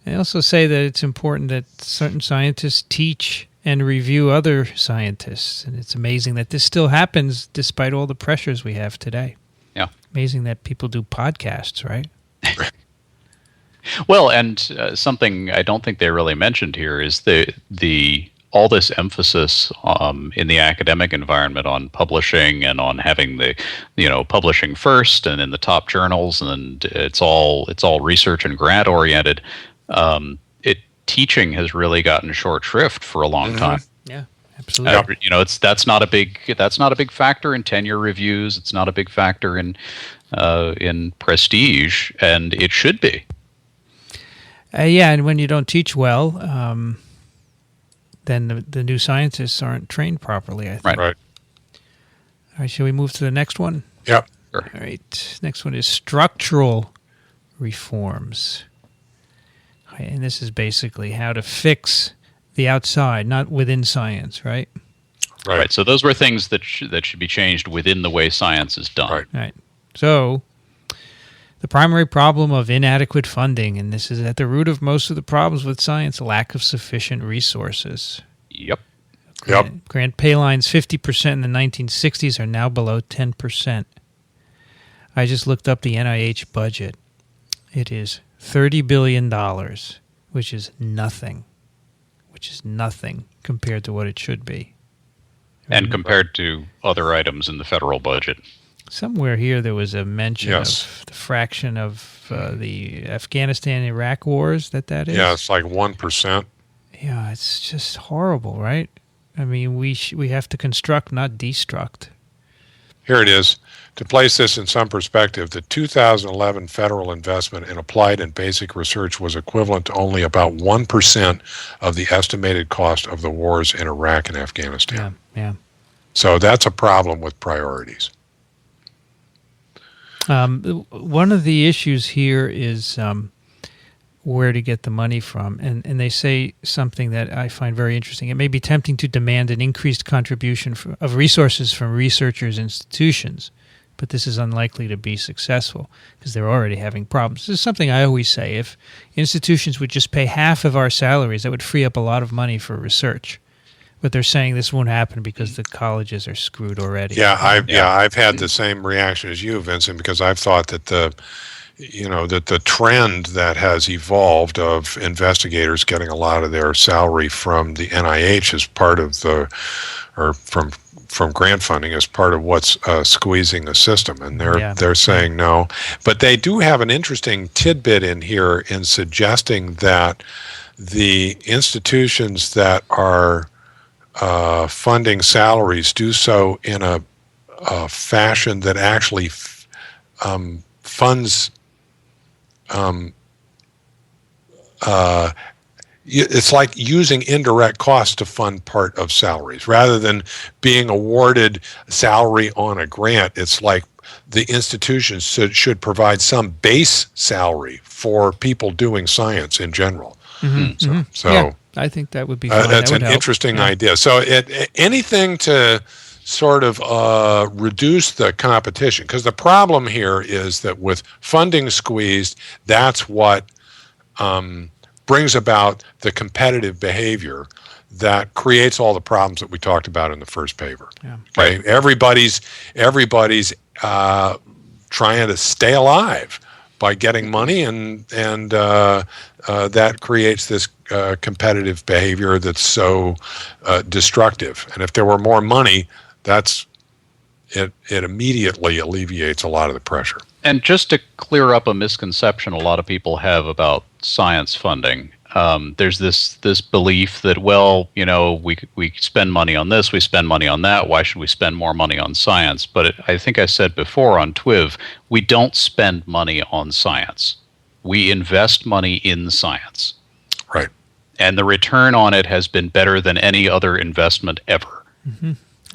They also say that it's important that certain scientists teach and review other scientists. And it's amazing that this still happens despite all the pressures we have today. Yeah. Amazing that people do podcasts, right? Well, and something I don't think they really mentioned here is the all this emphasis in the academic environment on publishing and on having the publishing first and in the top journals, and it's all research and grant oriented. Teaching has really gotten short shrift for a long time. Yeah, absolutely. That's not a big factor in tenure reviews. It's not a big factor in prestige, and it should be. And when you don't teach well, then the new scientists aren't trained properly, I think. Right. All right, shall we move to the next one? Yep. Sure. All right. Next one is structural reforms. And this is basically how to fix the outside, not within science, right? Right. So those were things that should be changed within the way science is done. Right. So the primary problem of inadequate funding, and this is at the root of most of the problems with science, lack of sufficient resources. Yep. Grant paylines 50% in the 1960s are now below 10%. I just looked up the NIH budget. It is $30 billion, which is nothing compared to what it should be. And compared to other items in the federal budget. Somewhere here there was a mention of the fraction of the Afghanistan-Iraq wars that is. Yeah, it's like 1%. Yeah, it's just horrible, right? I mean, we have to construct, not destruct. Here it is. To place this in some perspective, the 2011 federal investment in applied and basic research was equivalent to only about 1% of the estimated cost of the wars in Iraq and Afghanistan. Yeah. So that's a problem with priorities. One of the issues here is where to get the money from. And they say something that I find very interesting. It may be tempting to demand an increased contribution of resources from researchers' institutions, but this is unlikely to be successful because they're already having problems. This is something I always say. If institutions would just pay half of our salaries, that would free up a lot of money for research. But they're saying this won't happen because the colleges are screwed already. Yeah, I've had the same reaction as you, Vincent, because I've thought that the trend that has evolved of investigators getting a lot of their salary from the NIH as part of from grant funding as part of what's squeezing the system, and they're saying no. But they do have an interesting tidbit in here in suggesting that the institutions that are funding salaries do so in a fashion that actually funds. It's like using indirect costs to fund part of salaries rather than being awarded salary on a grant. It's like the institutions should provide some base salary for people doing science in general. So yeah, I think that would be fine. That's an interesting idea. So anything to sort of reduce the competition, because the problem here is that with funding squeezed, that's what brings about the competitive behavior that creates all the problems that we talked about in the first paper. Yeah. Okay, everybody's trying to stay alive by getting money, and that creates this competitive behavior that's so destructive. And if there were more money, it immediately alleviates a lot of the pressure. And just to clear up a misconception a lot of people have about science funding, there's this belief that, well, we spend money on this, we spend money on that, why should we spend more money on science? But I think I said before on TWiV, we don't spend money on science. We invest money in science. Right. And the return on it has been better than any other investment ever. Mm-hmm.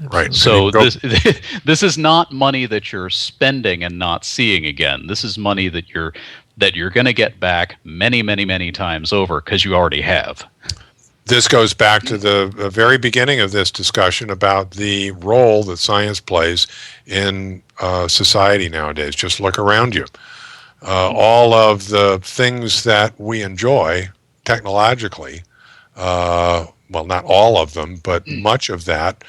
Right. So this is not money that you're spending and not seeing again. This is money that you're going to get back many, many, many times over because you already have. This goes back to the very beginning of this discussion about the role that science plays in society nowadays. Just look around you. All of the things that we enjoy technologically, well, not all of them, but much of that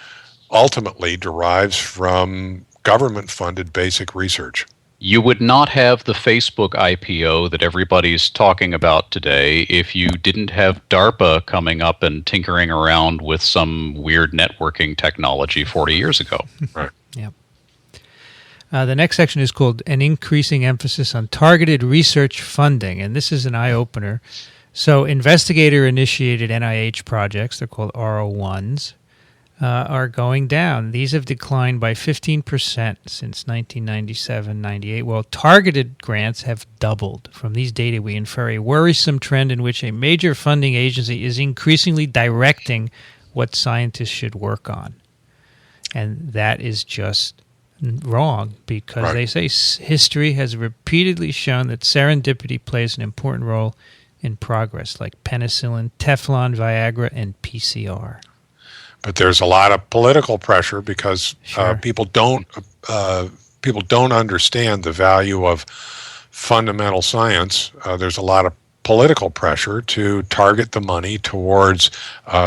ultimately derives from government-funded basic research. You would not have the Facebook IPO that everybody's talking about today if you didn't have DARPA coming up and tinkering around with some weird networking technology 40 years ago. Right. Yep. The next section is called An Increasing Emphasis on Targeted Research Funding, and this is an eye-opener. So investigator-initiated NIH projects, they're called R01s, are going down. These have declined by 15% since 1997-98, while targeted grants have doubled. From these data, we infer a worrisome trend in which a major funding agency is increasingly directing what scientists should work on. And that is just wrong, because they say history has repeatedly shown that serendipity plays an important role in progress, like penicillin, Teflon, Viagra, and PCR. But there's a lot of political pressure because people don't understand the value of fundamental science. There's a lot of political pressure to target the money towards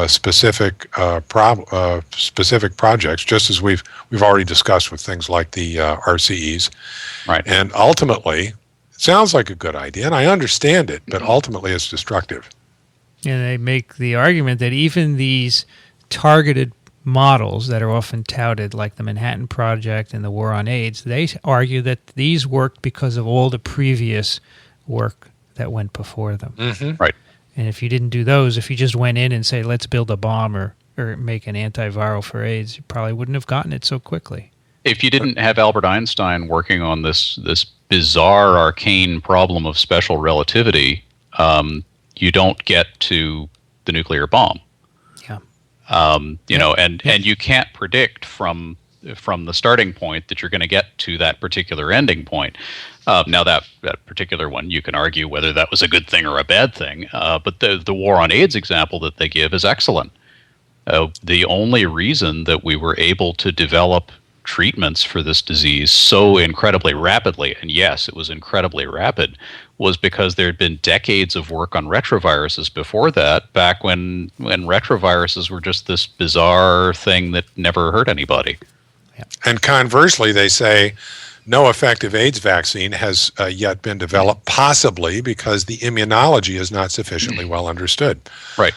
specific projects, just as we've already discussed with things like the RCEs. Right. And ultimately, it sounds like a good idea, and I understand it, but ultimately it's destructive. And they make the argument that even these targeted models that are often touted, like the Manhattan Project and the War on AIDS, they argue that these worked because of all the previous work that went before them. Mm-hmm. Right. And if you didn't do those, if you just went in and say, let's build a bomb or make an antiviral for AIDS, you probably wouldn't have gotten it so quickly. If you didn't have Albert Einstein working on this bizarre, arcane problem of special relativity, you don't get to the nuclear bomb. And you can't predict from the starting point that you're going to get to that particular ending point. Now that particular one, you can argue whether that was a good thing or a bad thing. But the War on AIDS example that they give is excellent. The only reason that we were able to develop treatments for this disease so incredibly rapidly, and yes, it was incredibly rapid, was because there had been decades of work on retroviruses before that, back when retroviruses were just this bizarre thing that never hurt anybody. Yeah. And conversely, they say no effective AIDS vaccine has yet been developed, possibly because the immunology is not sufficiently well understood. Right.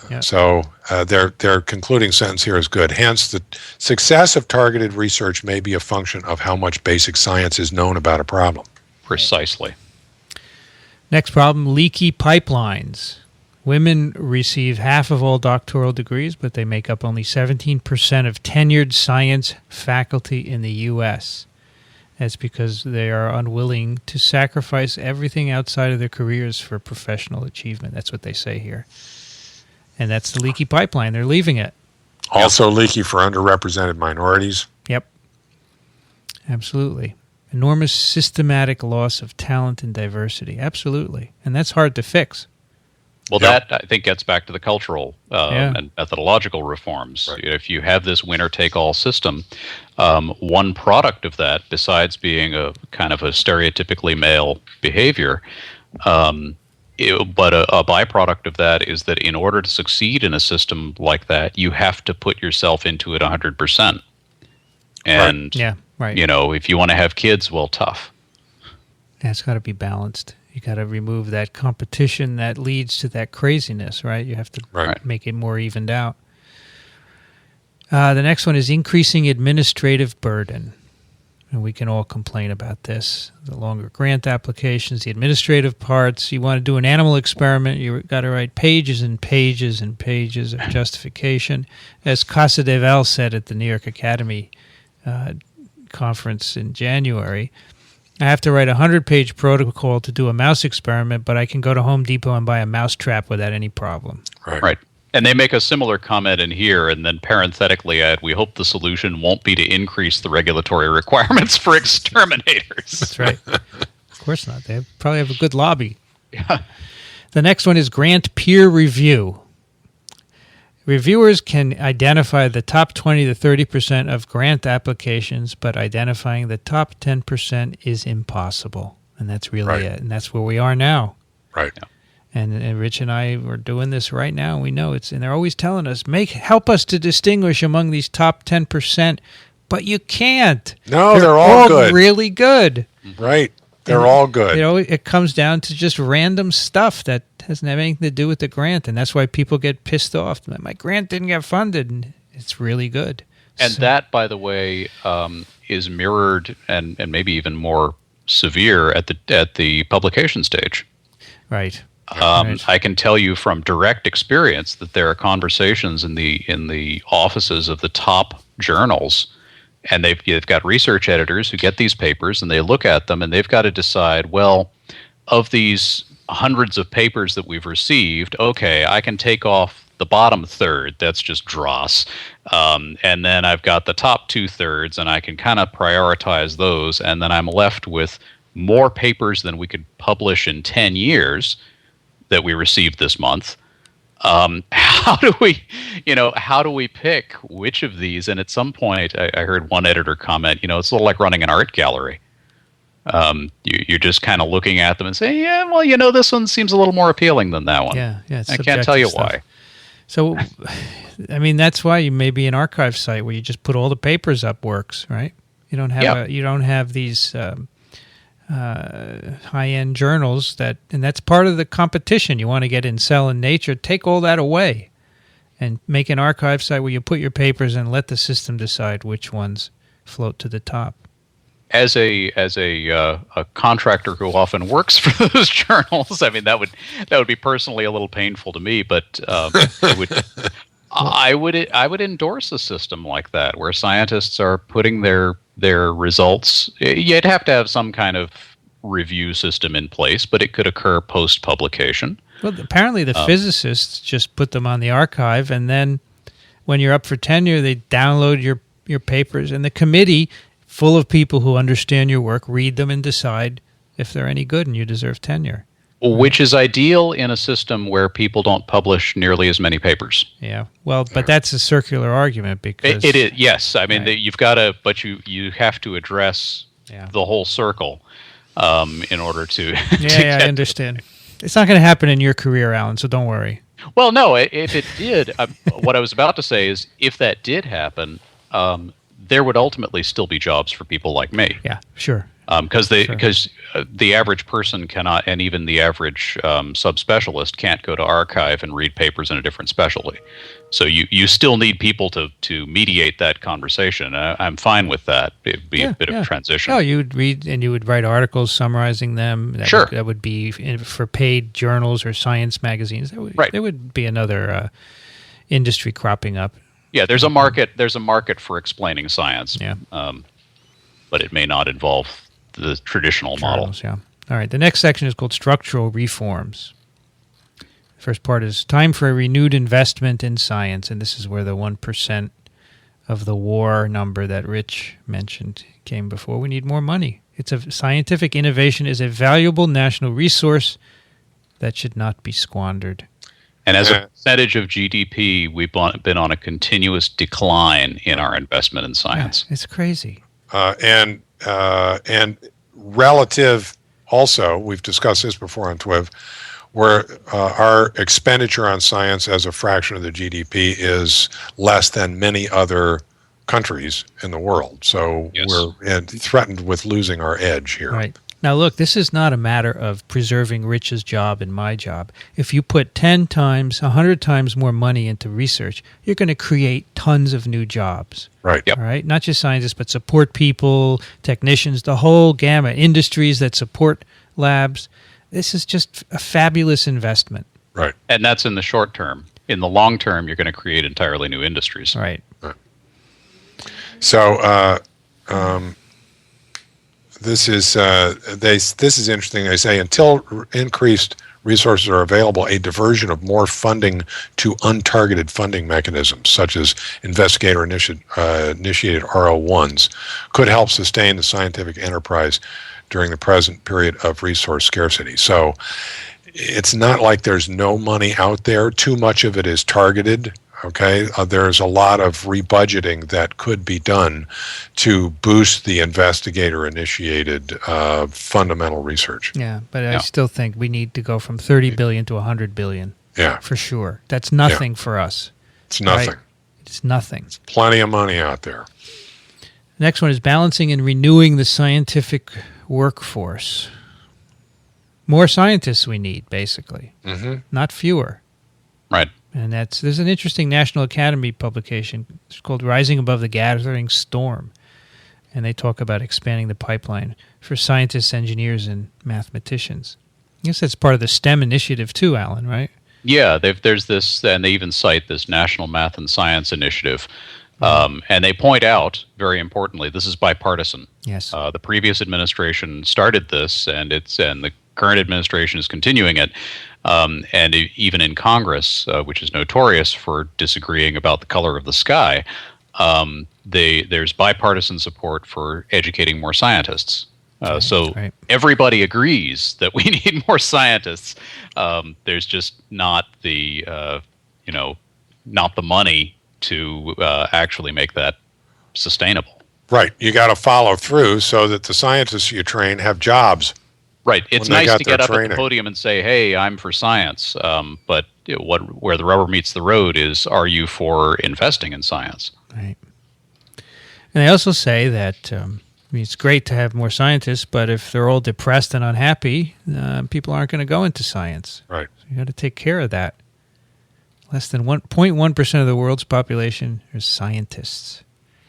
Yeah. So their concluding sentence here is good. Hence, the success of targeted research may be a function of how much basic science is known about a problem. Precisely. Next problem, leaky pipelines. Women receive half of all doctoral degrees, but they make up only 17% of tenured science faculty in the U.S. That's because they are unwilling to sacrifice everything outside of their careers for professional achievement. That's what they say here. And that's the leaky pipeline. They're leaving it. Also leaky for underrepresented minorities. Yep. Absolutely. Enormous systematic loss of talent and diversity. Absolutely. And that's hard to fix. Well, Yep. that, I think, gets back to the cultural Yeah. and methodological reforms. Right. If you have this winner-take-all system, one product of that, besides being a kind of a stereotypically male behavior, but a byproduct of that is that in order to succeed in a system like that, you have to put yourself into it 100%. And, Yeah, right. if you want to have kids, well, tough. Yeah, it's got to be balanced. You got to remove that competition that leads to that craziness, right? You have to Right. make it more evened out. The next one is increasing administrative burden. And we can all complain about this. The longer grant applications, the administrative parts. You want to do an animal experiment, you've got to write pages and pages and pages of justification. As Casadeval said at the New York Academy conference in January, I have to write a 100-page protocol to do a mouse experiment, but I can go to Home Depot and buy a mouse trap without any problem. Right. And they make a similar comment in here, and then parenthetically add, we hope the solution won't be to increase the regulatory requirements for exterminators. That's right. Of course not. They probably have a good lobby. Yeah. The next one is grant peer review. Reviewers can identify the top 20 to 30% of grant applications, but identifying the top 10% is impossible. And that's really Right. it. And that's where we are now. Right. And Rich and I are doing this right now. We know it's, and they're always telling us, help us to distinguish among these top 10%, but you can't. No, they're all good. Really good. Right. They're all good. It comes down to just random stuff that doesn't have anything to do with the grant, and that's why people get pissed off. My grant didn't get funded, and it's really good. And that, by the way, is mirrored and maybe even more severe at the publication stage. Right. Right. I can tell you from direct experience that there are conversations in the offices of the top journals, and they've got research editors who get these papers and they look at them and they've got to decide, well, of these hundreds of papers that we've received, okay, I can take off the bottom third. That's just dross. And then I've got the top 2/3 and I can kind of prioritize those. And then I'm left with more papers than we could publish in 10 years that we received this month. How do we pick which of these? And at some point, I heard one editor comment, it's a little like running an art gallery. You're just kind of looking at them and saying, yeah, well, this one seems a little more appealing than that one. Yeah. It's I can't tell you subjective why. So, that's why you may be an archive site where you just put all the papers up works, right? You don't have these high-end journals and that's part of the competition. You want to get in Cell and Nature, take all that away and make an archive site where you put your papers and let the system decide which ones float to the top. As a contractor who often works for those journals, that would be personally a little painful to me, but I would endorse a system like that where scientists are putting their results. You'd have to have some kind of review system in place, but it could occur post-publication. Well, apparently the physicists just put them on the archive, and then when you're up for tenure, they download your papers, and the committee, full of people who understand your work, read them and decide if they're any good and you deserve tenure. Which is ideal in a system where people don't publish nearly as many papers. Yeah. Well, but that's a circular argument because It is, yes. I mean, Right. you've got to, but you have to address the whole circle in order to. Yeah, I understand. It's not going to happen in your career, Alan. So don't worry. Well, no. If it did, what I was about to say is, if that did happen, there would ultimately still be jobs for people like me. Yeah, sure. Because the average person cannot, and even the average subspecialist can't go to archive and read papers in a different specialty. So you still need people to mediate that conversation. I'm fine with that. It'd be a bit of a transition. Oh, you would read and you would write articles summarizing them. That would be for paid journals or science magazines. There would be another industry cropping up. Yeah, there's a market. There's a market for explaining science. Yeah. But it may not involve the traditional model. Yeah. All right. The next section is called structural reforms. The first part is time for a renewed investment in science, and this is where the 1% of the war number that Rich mentioned came before. We need more money. Scientific innovation is a valuable national resource that should not be squandered. And as a percentage of GDP, we've been on a continuous decline in our investment in science. Yeah, it's crazy. And relative, also, we've discussed this before on TWiV, where our expenditure on science as a fraction of the GDP is less than many other countries in the world. So we're threatened with losing our edge here. Right. Now, look, this is not a matter of preserving Rich's job and my job. If you put 10 times, 100 times more money into research, you're going to create tons of new jobs. Right. Yep. All right. Not just scientists, but support people, technicians, the whole gamut, industries that support labs. This is just a fabulous investment. Right. And that's in the short term. In the long term, you're going to create entirely new industries. Right. So, this is interesting. They say until increased resources are available, a diversion of more funding to untargeted funding mechanisms, such as investigator-initiated R01s, could help sustain the scientific enterprise during the present period of resource scarcity. So it's not like there's no money out there. Too much of it is targeted. Okay, there's a lot of rebudgeting that could be done to boost the investigator-initiated fundamental research. Yeah, but I still think we need to go from 30 billion to 100 billion. Yeah, for sure. That's nothing for us. It's nothing. Right? It's nothing. It's plenty of money out there. Next one is balancing and renewing the scientific workforce. More scientists we need, basically, not fewer. Right. And there's an interesting National Academy publication. It's called Rising Above the Gathering Storm. And they talk about expanding the pipeline for scientists, engineers, and mathematicians. I guess that's part of the STEM initiative too, Alan, right? Yeah, there's this, and they even cite this National Math and Science Initiative. And they point out, very importantly, this is bipartisan. Yes. The previous administration started this, and the current administration is continuing it. And even in Congress, which is notorious for disagreeing about the color of the sky, there's bipartisan support for educating more scientists. Everybody agrees that we need more scientists. There's just not the not the money to actually make that sustainable. Right. You got to follow through so that the scientists you train have jobs. Right. It's nice to get up at the podium and say, hey, I'm for science. But where the rubber meets the road is, are you for investing in science? Right. And they also say that it's great to have more scientists, but if they're all depressed and unhappy, people aren't going to go into science. Right. So you got to take care of that. Less than 1.1% of the world's population are scientists.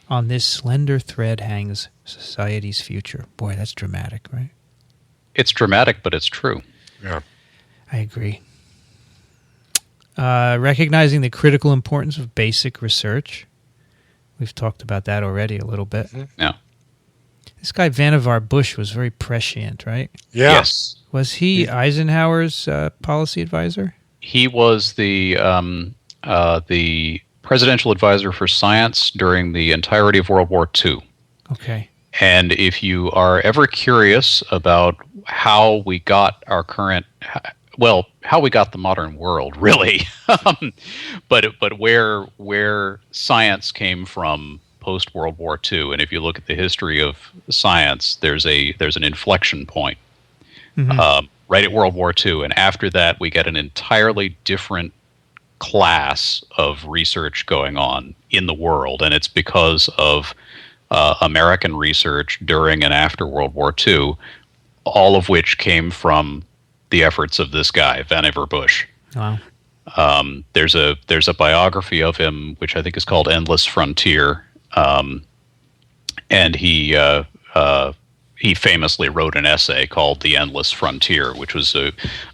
On this slender thread hangs society's future. Boy, that's dramatic, right? It's dramatic, but it's true. Yeah. I agree. Recognizing the critical importance of basic research. We've talked about that already a little bit. Yeah. This guy Vannevar Bush was very prescient, right? Yeah. Yes. Was he Eisenhower's policy advisor? He was the presidential advisor for science during the entirety of World War II. Okay. And if you are ever curious about how we got our current, well, how we got the modern world, really, but where science came from post World War II, and if you look at the history of science, there's an inflection point right at World War II, and after that we get an entirely different class of research going on in the world, and it's because of American research during and after World War II, all of which came from the efforts of this guy, Vannevar Bush. Wow. There's a biography of him, which I think is called Endless Frontier, and he famously wrote an essay called The Endless Frontier, which was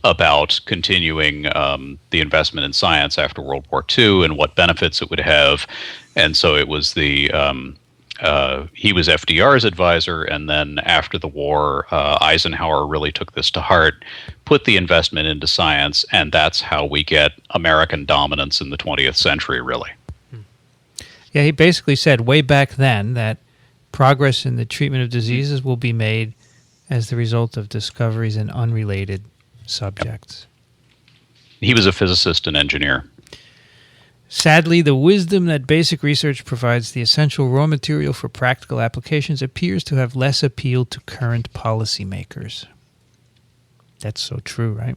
about continuing the investment in science after World War II and what benefits it would have. And so it was he was FDR's advisor, and then after the war, Eisenhower really took this to heart, put the investment into science, and that's how we get American dominance in the 20th century, really. Yeah, he basically said way back then that progress in the treatment of diseases will be made as the result of discoveries in unrelated subjects. He was a physicist and engineer. Sadly, the wisdom that basic research provides the essential raw material for practical applications appears to have less appeal to current policymakers. That's so true, right?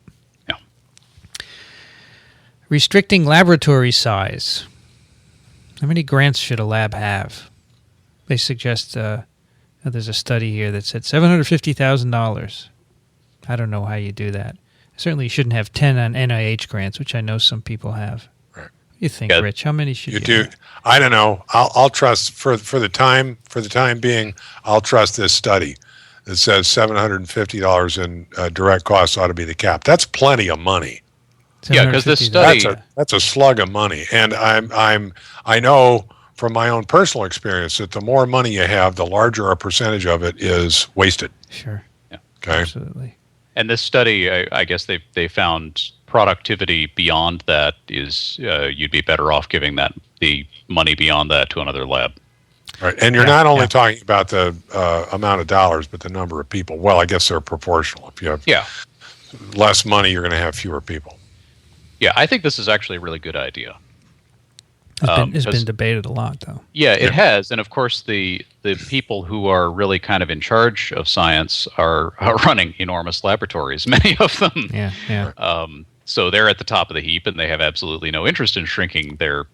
Yeah. Restricting laboratory size. How many grants should a lab have? They suggest there's a study here that said $750,000. I don't know how you do that. Certainly you shouldn't have 10 on NIH grants, which I know some people have. Right. You think, Rich? How many should you do? have? I don't know. I'll trust for the time being. I'll trust this study that says $750 in direct costs ought to be the cap. That's plenty of money. Yeah, because this study that's a slug of money, and I know from my own personal experience that the more money you have, the larger a percentage of it is wasted. Sure. Yeah. Okay. Absolutely. And this study, I guess they found productivity beyond that is you'd be better off giving the money beyond that to another lab. Right, and you're not only talking about the amount of dollars, but the number of people. Well, I guess they're proportional. If you have less money, you're going to have fewer people. Yeah, I think this is actually a really good idea. It's been debated a lot, though. Yeah, it has. And, of course, the people who are really kind of in charge of science are running enormous laboratories, many of them. Yeah. So they're at the top of the heap, and they have absolutely no interest in shrinking their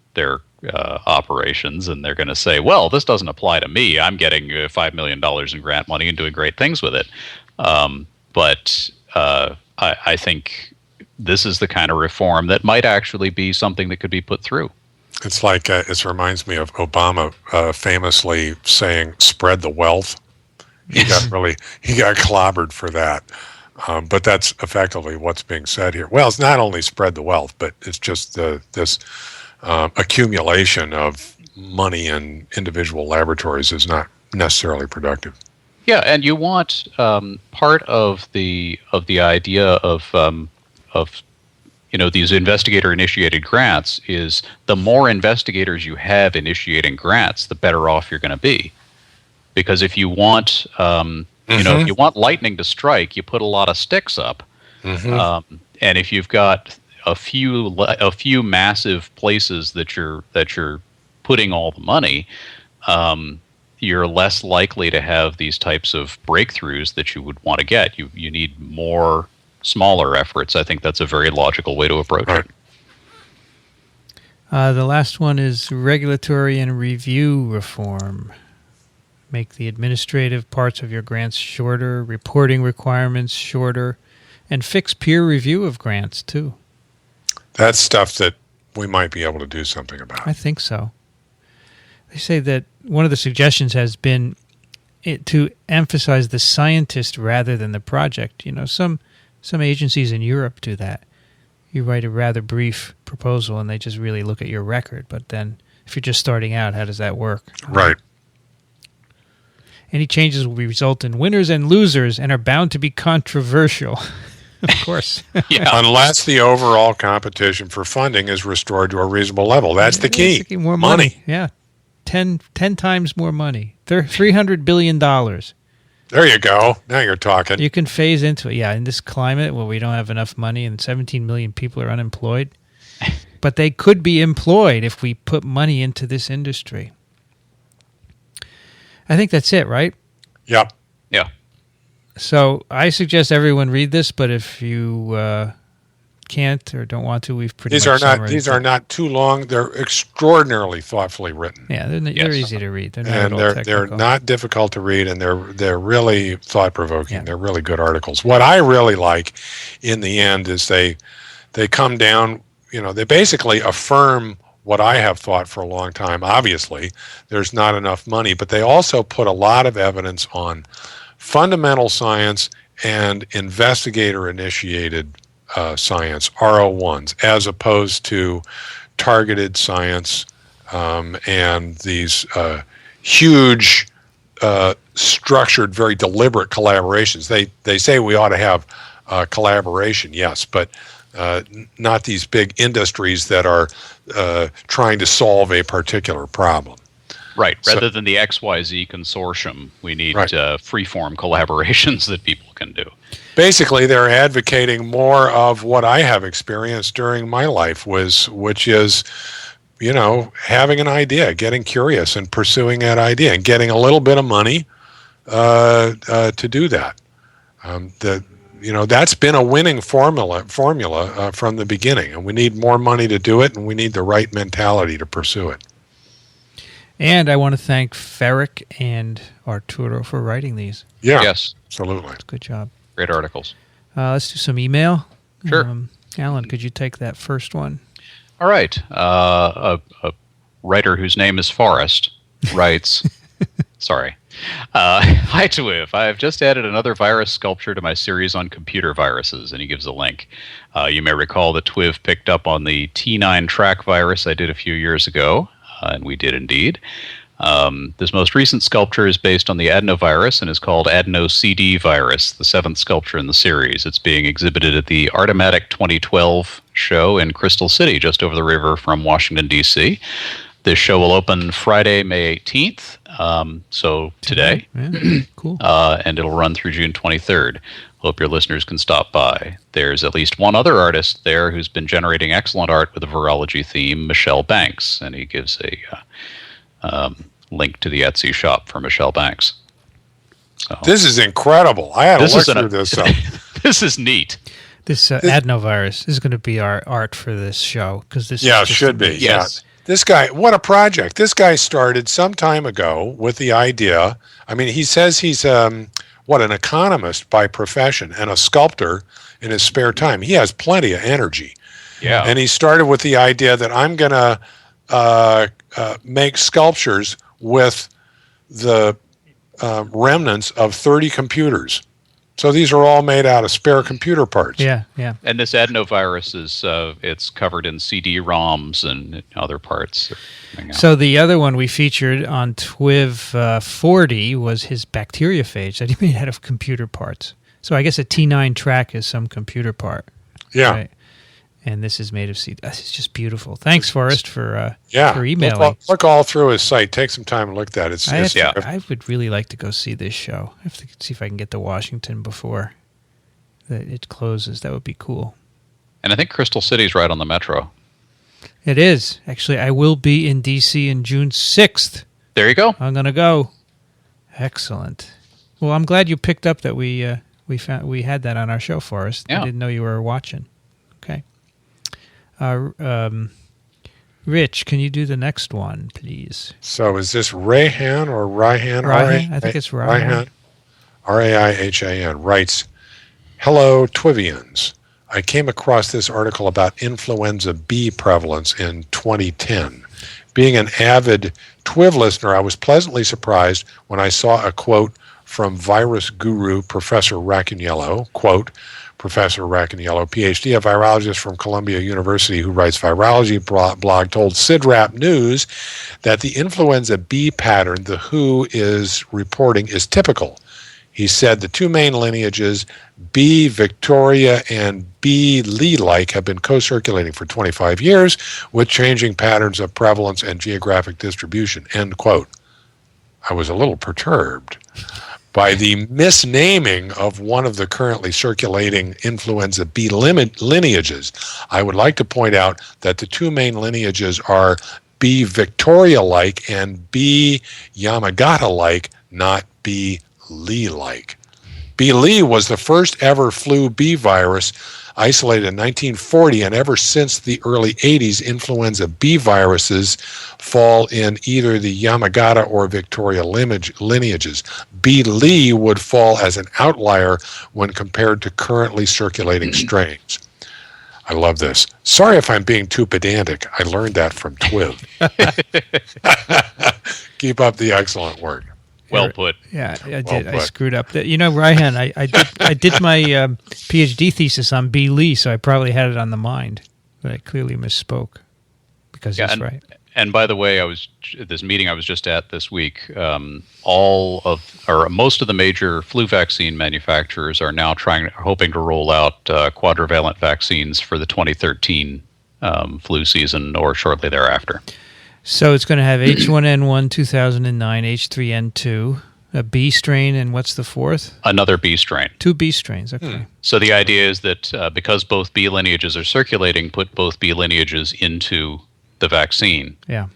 operations. And they're going to say, well, this doesn't apply to me. I'm getting $5 million in grant money and doing great things with it. But I think this is the kind of reform that might actually be something that could be put through. It's like it reminds me of Obama famously saying "spread the wealth." He got clobbered for that, but that's effectively what's being said here. Well, it's not only spread the wealth, but it's just this accumulation of money in individual laboratories is not necessarily productive. Yeah, and you want part of the idea of these investigator-initiated grants is the more investigators you have initiating grants, the better off you're going to be. Because if you want, if you want lightning to strike, you put a lot of sticks up. And if you've got a few massive places that you're putting all the money, you're less likely to have these types of breakthroughs that you would want to get. You need more smaller efforts. I think that's a very logical way to approach it. The last one is regulatory and review reform. Make the administrative parts of your grants shorter, reporting requirements shorter, and fix peer review of grants, too. That's stuff that we might be able to do something about. I think so. They say that one of the suggestions has been to emphasize the scientist rather than the project. Some agencies in Europe do that. You write a rather brief proposal and they just really look at your record. But then if you're just starting out, how does that work? Right. Any changes will result in winners and losers and are bound to be controversial. Of course. Unless the overall competition for funding is restored to a reasonable level. That's the key. More money. Yeah. 10 times more money. $300 billion. There you go. Now you're talking. You can phase into it. Yeah, in this climate where we don't have enough money and 17 million people are unemployed. But they could be employed if we put money into this industry. I think that's it, right? Yep. Yeah. So I suggest everyone read this, but if you can't or don't want to, we've pretty much summarized it. These are not too long. They're extraordinarily thoughtfully written. Yeah, they're easy to read. They're not difficult to read, and they're really thought-provoking. Yeah. They're really good articles. What I really like in the end is they come down, they basically affirm what I have thought for a long time. Obviously, there's not enough money, but they also put a lot of evidence on fundamental science and investigator-initiated science, RO1s, as opposed to targeted science and these huge, structured, very deliberate collaborations. They say we ought to have collaboration, yes, but not these big industries that are trying to solve a particular problem. Right. Rather than the XYZ consortium, we need free-form collaborations that people can do. Basically, they're advocating more of what I have experienced during my life, which is, having an idea, getting curious and pursuing that idea and getting a little bit of money to do that. That's been a winning formula from the beginning, and we need more money to do it, and we need the right mentality to pursue it. And I want to thank Ferric and Arturo for writing these. Yeah, yes, absolutely. Good job. Great articles. Let's do some email. Sure. Alan, could you take that first one? All right. A writer whose name is Forrest writes, sorry. Hi, TWiV. I've just added another virus sculpture to my series on computer viruses, and he gives a link. You may recall that TWiV picked up on the T9 track virus I did a few years ago, and we did indeed. This most recent sculpture is based on the adenovirus and is called AdenoCD virus, the seventh sculpture in the series. It's being exhibited at the Artomatic 2012 show in Crystal City, just over the river from Washington, D.C. This show will open Friday, May 18th, so today. Yeah. Cool. And it'll run through June 23rd. Hope your listeners can stop by. There's at least one other artist there who's been generating excellent art with a virology theme, Michelle Banks, and he gives a link to the Etsy shop for Michelle Banks. So, this is incredible. I had to look through this up. This is neat. This adenovirus is going to be our art for this show. It should be. Yes. Yeah. This guy, what a project. This guy started some time ago with the idea. I mean, he says he's an economist by profession and a sculptor in his spare time. He has plenty of energy. Yeah. And he started with the idea that I'm going to make sculptures with the remnants of 30 computers. So these are all made out of spare computer parts. Yeah, yeah. And this adenovirus is it's covered in CD-ROMs and other parts. So the other one we featured on TWiV 40 was his bacteriophage that he made out of computer parts. So I guess a T9 track is some computer part. Yeah. Right? And this is made of CD. It's just beautiful. Thanks, Forrest, for emailing. Look all through his site. Take some time and look at it. I would really like to go see this show. I have to see if I can get to Washington before it closes. That would be cool. And I think Crystal City's right on the metro. It is. Actually, I will be in D.C. in June 6th. There you go. I'm going to go. Excellent. Well, I'm glad you picked up that we had that on our show, Forrest. Yeah. I didn't know you were watching. Okay. Rich, can you do the next one, please? So is this Raihan or Raihan? Raihan? I think it's Raihan. Raihan writes, "Hello, Twivians. I came across this article about influenza B prevalence in 2010. Being an avid TWiV listener, I was pleasantly surprised when I saw a quote from virus guru Professor Racaniello, quote, Professor Racaniello, PhD, a virologist from Columbia University who writes virology blog, told SIDRAP News that the influenza B pattern the WHO is reporting is typical. He said the two main lineages, B. victoria and B. Lee-like, have been co-circulating for 25 years with changing patterns of prevalence and geographic distribution, end quote. I was a little perturbed by the misnaming of one of the currently circulating influenza B lineages. I would like to point out that the two main lineages are B. victoria-like and B. Yamagata-like, not B. Lee-like. B. Lee was the first ever flu B virus isolated in 1940, and ever since the early 80s, influenza B viruses fall in either the Yamagata or Victoria lineages. B. Lee would fall as an outlier when compared to currently circulating strains. I love this. Sorry if I'm being too pedantic. I learned that from TWiV. Keep up the excellent work. Well put. Yeah, I did. I screwed up. Ryan, I did my PhD thesis on B. Lee, so I probably had it on the mind, but I clearly misspoke because he's right. And by the way, this meeting I was just at this week. Most of the major flu vaccine manufacturers are now hoping to roll out quadrivalent vaccines for the 2013 flu season or shortly thereafter. So it's going to have H1N1 2009, H3N2, a B strain, and what's the fourth? Another B strain. Two B strains, okay. So the idea is that because both B lineages are circulating, put both B lineages into the vaccine. Yeah.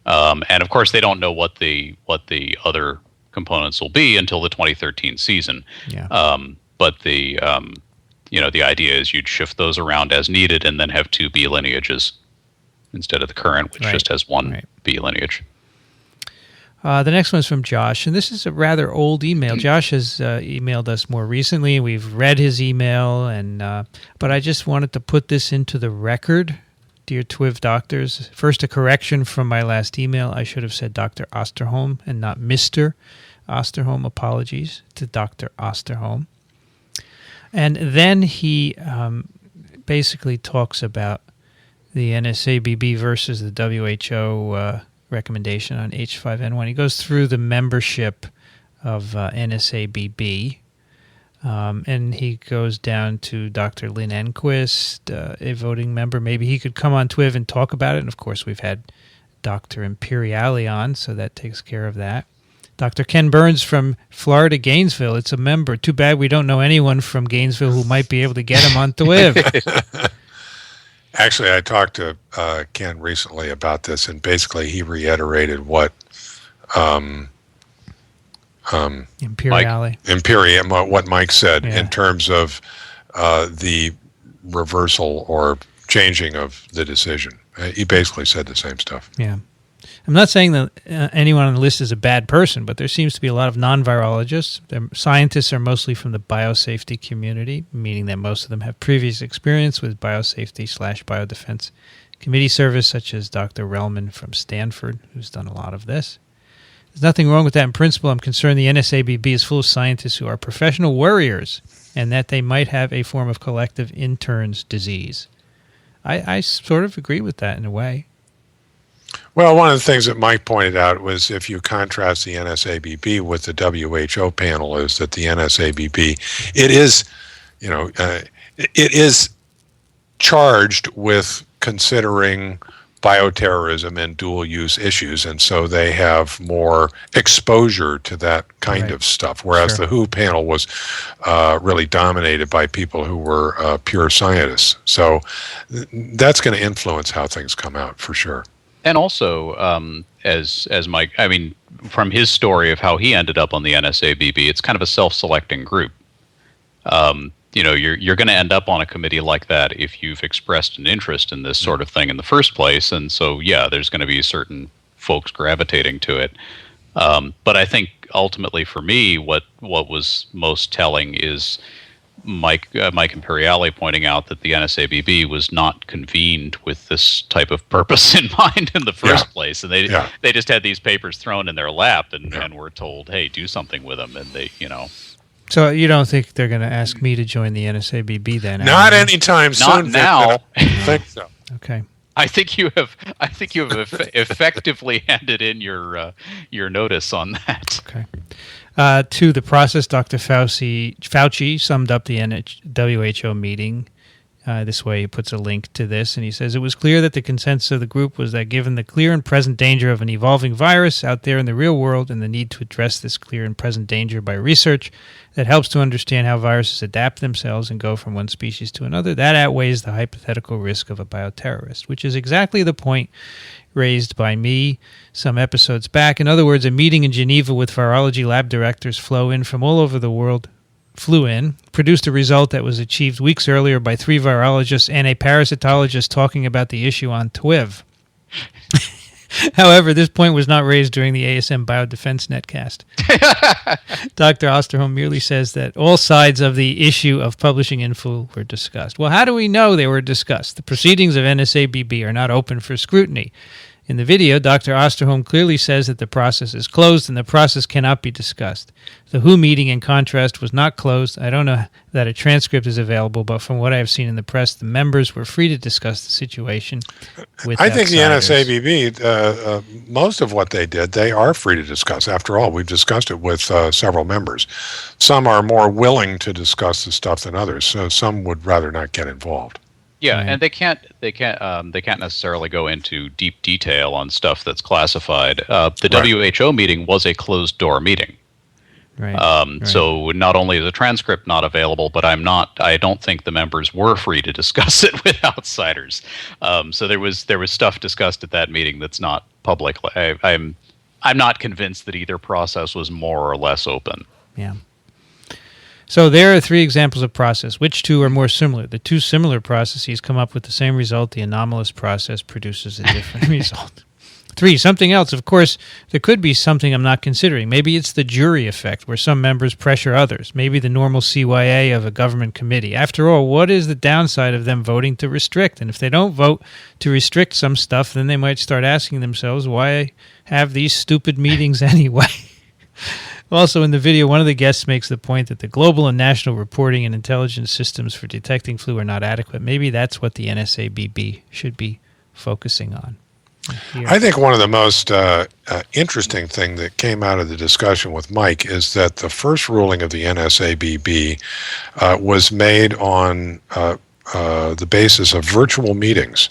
And of course, they don't know what the other components will be until the 2013 season. Yeah. But the idea is you'd shift those around as needed and then have two B lineages instead of the current, which just has one B lineage. The next one is from Josh, and this is a rather old email. Josh has emailed us more recently. We've read his email, but I just wanted to put this into the record. Dear TWiV doctors, first a correction from my last email. I should have said Dr. Osterholm and not Mr. Osterholm. Apologies to Dr. Osterholm. And then he basically talks about the NSABB versus the WHO recommendation on H5N1. He goes through the membership of NSABB, and he goes down to Dr. Lynn Enquist, a voting member. Maybe he could come on TWiV and talk about it. And, of course, we've had Dr. Imperiali on, so that takes care of that. Dr. Ken Burns from Florida, Gainesville. It's a member. Too bad we don't know anyone from Gainesville who might be able to get him on TWiV. Actually, I talked to Ken recently about this, and basically he reiterated what what Mike said in terms of the reversal or changing of the decision. He basically said the same stuff. Yeah. I'm not saying that anyone on the list is a bad person, but there seems to be a lot of non-virologists. Scientists are mostly from the biosafety community, meaning that most of them have previous experience with biosafety/biodefense committee service, such as Dr. Relman from Stanford, who's done a lot of this. There's nothing wrong with that in principle. I'm concerned the NSABB is full of scientists who are professional worriers and that they might have a form of collective interns disease. I sort of agree with that in a way. Well, one of the things that Mike pointed out was if you contrast the NSABB with the WHO panel, is that the NSABB, it is charged with considering bioterrorism and dual-use issues, and so they have more exposure to that kind of stuff, whereas the WHO panel was really dominated by people who were pure scientists. So that's going to influence how things come out, for sure. And also, as Mike, I mean, from his story of how he ended up on the NSABB, it's kind of a self-selecting group. You're going to end up on a committee like that if you've expressed an interest in this sort of thing in the first place. And so, there's going to be certain folks gravitating to it. But I think ultimately for me, what was most telling is Mike Imperiali pointing out that the NSABB was not convened with this type of purpose in mind in the first place, and they just had these papers thrown in their lap and were told, "Hey, do something with them," and they. So you don't think they're going to ask me to join the NSABB then? Not anytime soon. Not now. I think so. Okay. I think you have effectively handed in your notice on that. Okay. To the process, Dr. Fauci summed up the WHO meeting. This way he puts a link to this, and he says, it was clear that the consensus of the group was that given the clear and present danger of an evolving virus out there in the real world and the need to address this clear and present danger by research that helps to understand how viruses adapt themselves and go from one species to another, that outweighs the hypothetical risk of a bioterrorist, which is exactly the point raised by me some episodes back. In other words, a meeting in Geneva with virology lab directors flew in, produced a result that was achieved weeks earlier by 3 virologists and a parasitologist talking about the issue on TWiV. However, this point was not raised during the ASM Biodefense Netcast. Dr. Osterholm merely says that all sides of the issue of publishing info were discussed. Well, how do we know they were discussed? The proceedings of NSABB are not open for scrutiny. In the video, Dr. Osterholm clearly says that the process is closed and the process cannot be discussed. The WHO meeting, in contrast, was not closed. I don't know that a transcript is available, but from what I have seen in the press, the members were free to discuss the situation with I think outsiders. the NSABB, most of what they did, they are free to discuss. After all, we've discussed it with several members. Some are more willing to discuss the stuff than others, so some would rather not get involved. Yeah, Right. and they can't necessarily go into deep detail on stuff that's classified. The Right. WHO meeting was a closed door meeting. Right. Right. So not only is the transcript not available, but I don't think the members were free to discuss it with outsiders. So there was stuff discussed at that meeting that's not public. I'm not convinced that either process was more or less open. Yeah. So there are 3 examples of process. Which 2 are more similar? The 2 similar processes come up with the same result. The anomalous process produces a different result. 3, something else. Of course, there could be something I'm not considering. Maybe it's the jury effect, where some members pressure others. Maybe the normal CYA of a government committee. After all, what is the downside of them voting to restrict? And if they don't vote to restrict some stuff, then they might start asking themselves, why have these stupid meetings anyway? Also, in the video, one of the guests makes the point that the global and national reporting and intelligence systems for detecting flu are not adequate. Maybe that's what the NSABB should be focusing on. Here. I think one of the most interesting thing that came out of the discussion with Mike is that the first ruling of the NSABB was made on the basis of virtual meetings.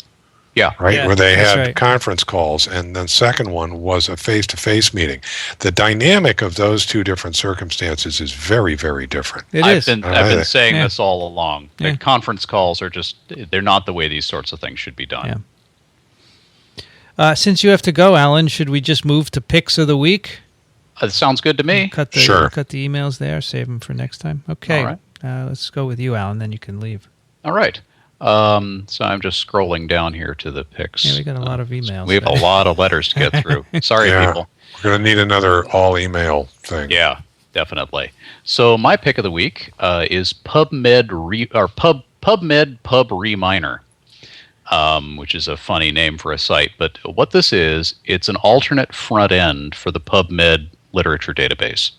Yeah. Right, Yeah, where they that's had right. conference calls, and then second one was a face-to-face meeting. The dynamic of those 2 different circumstances is very, very different. It I've is. been saying Yeah. this all along. Yeah. The conference calls are they're not the way these sorts of things should be done. Yeah. Since you have to go, Alan, should we just move to picks of the week? It sounds good to me. Cut the emails there. Save them for next time. Okay. All right. Let's go with you, Alan. Then you can leave. All right. So I'm just scrolling down here to the picks. Yeah, we got a lot of emails. We have a lot of letters to get through. Sorry, Yeah. people. We're going to need another all-email thing. Yeah, definitely. So my pick of the week is PubMed Pub Reminer, which is a funny name for a site. But what this is, it's an alternate front end for the PubMed literature database.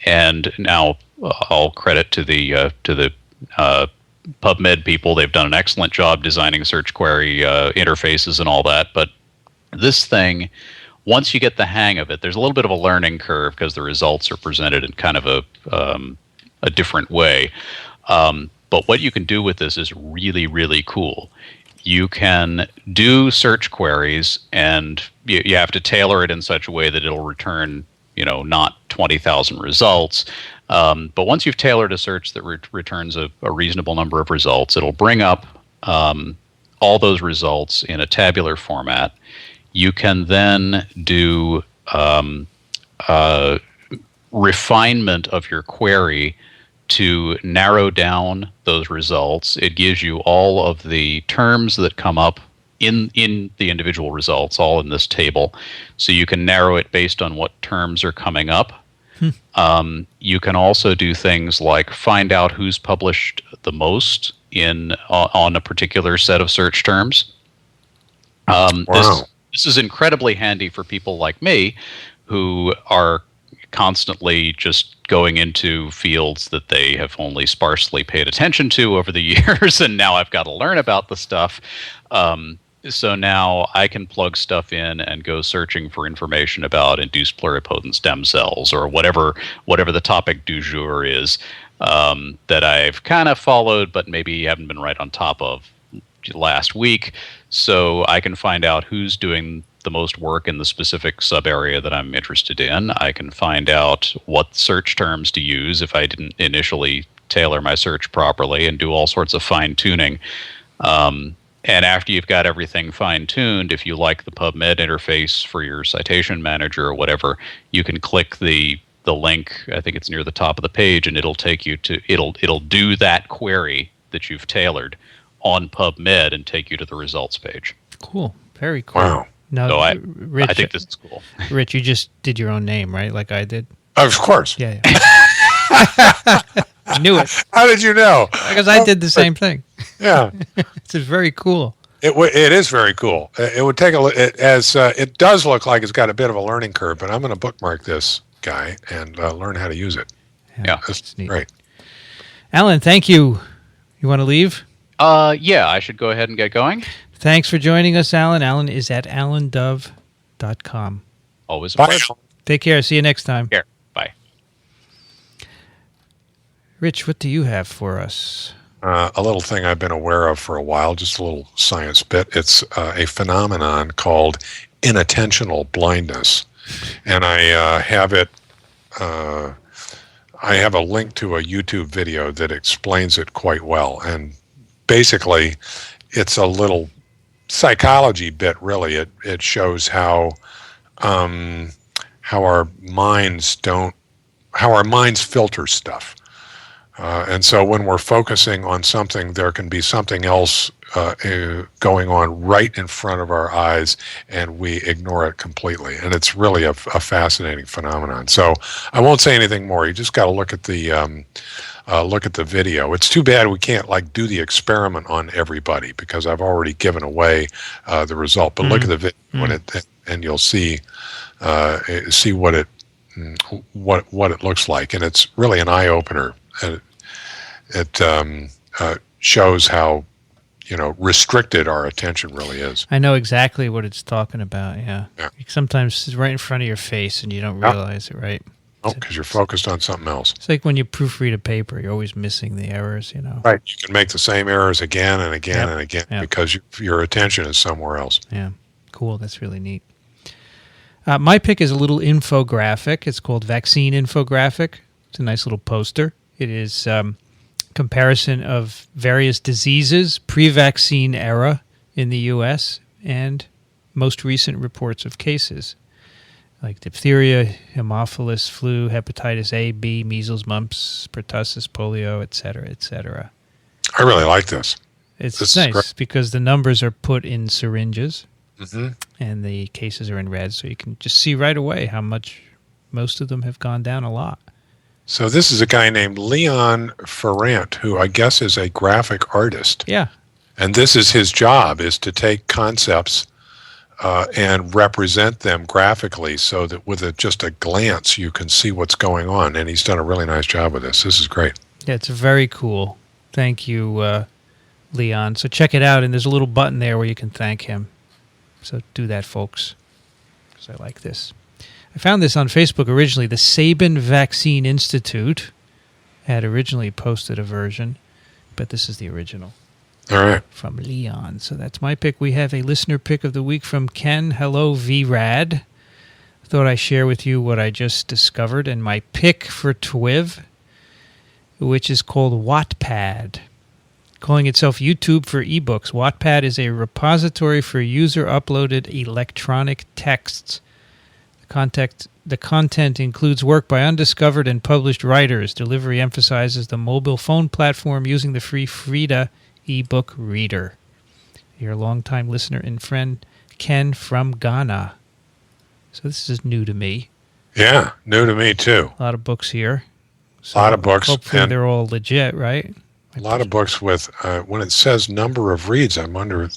And now all credit to the PubMed people. They've done an excellent job designing search query interfaces and all that. But this thing, once you get the hang of it, there's a little bit of a learning curve because the results are presented in kind of a different way. But what you can do with this is really, really cool. You can do search queries, and you have to tailor it in such a way that it'll return, not 20,000 results. But once you've tailored a search that returns a reasonable number of results, it'll bring up all those results in a tabular format. You can then do refinement of your query to narrow down those results. It gives you all of the terms that come up in the individual results, all in this table. So you can narrow it based on what terms are coming up. You can also do things like find out who's published the most on a particular set of search terms. Wow. This is incredibly handy for people like me who are constantly just going into fields that they have only sparsely paid attention to over the years, and now I've got to learn about the stuff. So now I can plug stuff in and go searching for information about induced pluripotent stem cells or whatever the topic du jour is, that I've kind of followed but maybe haven't been right on top of last week. So I can find out who's doing the most work in the specific sub area that I'm interested in. I can find out what search terms to use if I didn't initially tailor my search properly, and do all sorts of fine tuning. And after you've got everything fine-tuned, if you like the PubMed interface for your citation manager or whatever, you can click the link. I think it's near the top of the page, and it'll take you to it'll do that query that you've tailored on PubMed and take you to the results page. Cool. Very cool. Wow. Now, So I Rich, think this is cool. Rich, you just did your own name, right? Like I did? Of course. Yeah. I knew it. How did you know? Because I did the same thing. Yeah. It's very cool. It is very cool. It would take a look, it does look like it's got a bit of a learning curve, but I'm going to bookmark this guy and learn how to use it. Yeah. That's neat. great. Alan, thank you. You want to leave? Yeah, I should go ahead and get going. Thanks for joining us, Alan. Alan is at alandove.com. Always a Bye. pleasure. Take care. See you next time. Here. Bye. Rich, what do you have for us? A little thing I've been aware of for a while, just a little science bit. It's a phenomenon called inattentional blindness. And I have it, I have a link to a YouTube video that explains it quite well. And basically, it's a little psychology bit, really. It shows how our minds filter stuff. And so when we're focusing on something, there can be something else going on right in front of our eyes, and we ignore it completely. And it's really a fascinating phenomenon. So I won't say anything more. You just got to look at the video. It's too bad we can't do the experiment on everybody, because I've already given away the result. But look at the video and you'll see what it looks like, and it's really an eye opener. It shows how restricted our attention really is. I know exactly what it's talking about. Yeah. Sometimes it's right in front of your face and you don't realize it, right? Oh, because you're focused on something else. It's like when you proofread a paper, you're always missing the errors, Right. You can make the same errors again and again and again because your attention is somewhere else. Yeah. Cool. That's really neat. My pick is a little infographic. It's called Vaccine Infographic. It's a nice little poster. It is comparison of various diseases, pre-vaccine era in the U.S., and most recent reports of cases, like diphtheria, Haemophilus, flu, hepatitis A, B, measles, mumps, pertussis, polio, etc., etc. I really like this. It's nice because the numbers are put in syringes, and the cases are in red, so you can just see right away how much most of them have gone down a lot. So this is a guy named Leon Ferrant, who I guess is a graphic artist. Yeah. And this is his job, is to take concepts and represent them graphically so that with just a glance you can see what's going on. And he's done a really nice job with this. This is great. Yeah, it's very cool. Thank you, Leon. So check it out, and there's a little button there where you can thank him. So do that, folks, because I like this. I found this on Facebook originally. The Sabin Vaccine Institute had originally posted a version, but this is the original. All right. From Leon. So that's my pick. We have a listener pick of the week from Ken. Hello, VRAD. Thought I'd share with you what I just discovered and my pick for TWiV, which is called Wattpad. Calling itself YouTube for ebooks, Wattpad is a repository for user-uploaded electronic texts. The content includes work by undiscovered and published writers. Delivery emphasizes the mobile phone platform using the free Frida ebook reader. Your longtime listener and friend, Ken from Ghana. So this is new to me. Yeah, new to me too. A lot of books here. So a lot of books. Hopefully they're all legit, right? A lot of books with, when it says number of reads, I wonder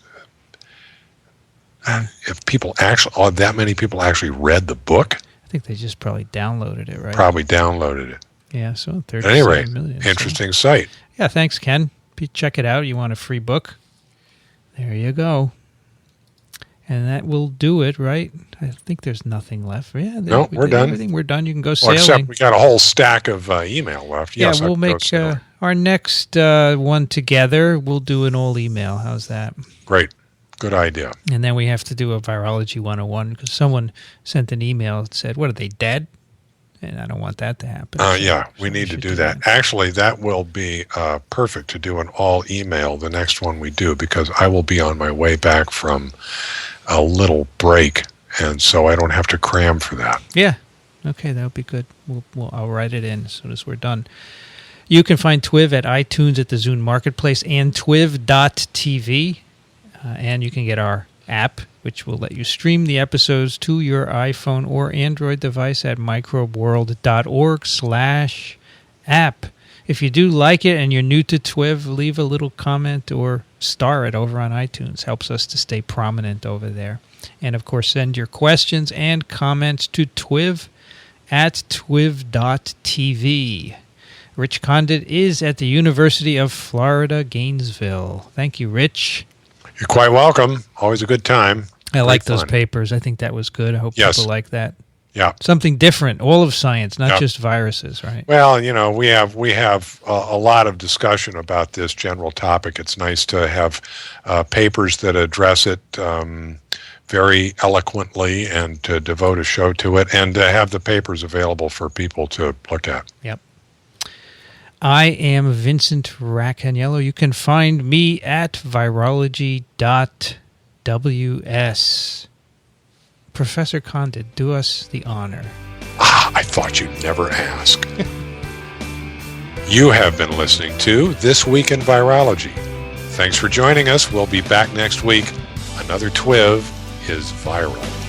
if people actually, that many people actually read the book. I think they just probably downloaded it, right? Probably downloaded it. Yeah, so 37 At any rate, million. interesting site. Yeah, thanks, Ken. Check it out. You want a free book? There you go. And that will do it, right? I think there's nothing left. Yeah, No, we're done. Everything. We're done. You can go Well, sailing. except we got a whole stack of email left. Yeah, Yes, we'll make our next one together. We'll do an all email. How's that? Great. Good idea. And then we have to do a Virology 101 because someone sent an email that said, what, are they dead? And I don't want that to happen. Yeah, we need to do that. Actually, that will be perfect to do an all email, the next one we do, because I will be on my way back from a little break, and so I don't have to cram for that. Yeah. Okay, that would be good. I'll write it in as soon as we're done. You can find TWiV at iTunes, at the Zune Marketplace, and TWiV.tv. And you can get our app, which will let you stream the episodes to your iPhone or Android device at microbeworld.org/app. If you do like it and you're new to TWiV, leave a little comment or star it over on iTunes. Helps us to stay prominent over there. And, of course, send your questions and comments to TWiV at twiv.tv. Rich Condit is at the University of Florida, Gainesville. Thank you, Rich. You're quite welcome. Always a good time. I like those papers. I think that was good. I hope people like that. Yeah. Something different, all of science, not just viruses, right? Well, we have a lot of discussion about this general topic. It's nice to have papers that address it very eloquently and to devote a show to it and to have the papers available for people to look at. Yep. I am Vincent Racaniello. You can find me at virology.ws. Professor Condit, do us the honor. I thought you'd never ask. You have been listening to This Week in Virology. Thanks for joining us. We'll be back next week. Another TWiV is viral.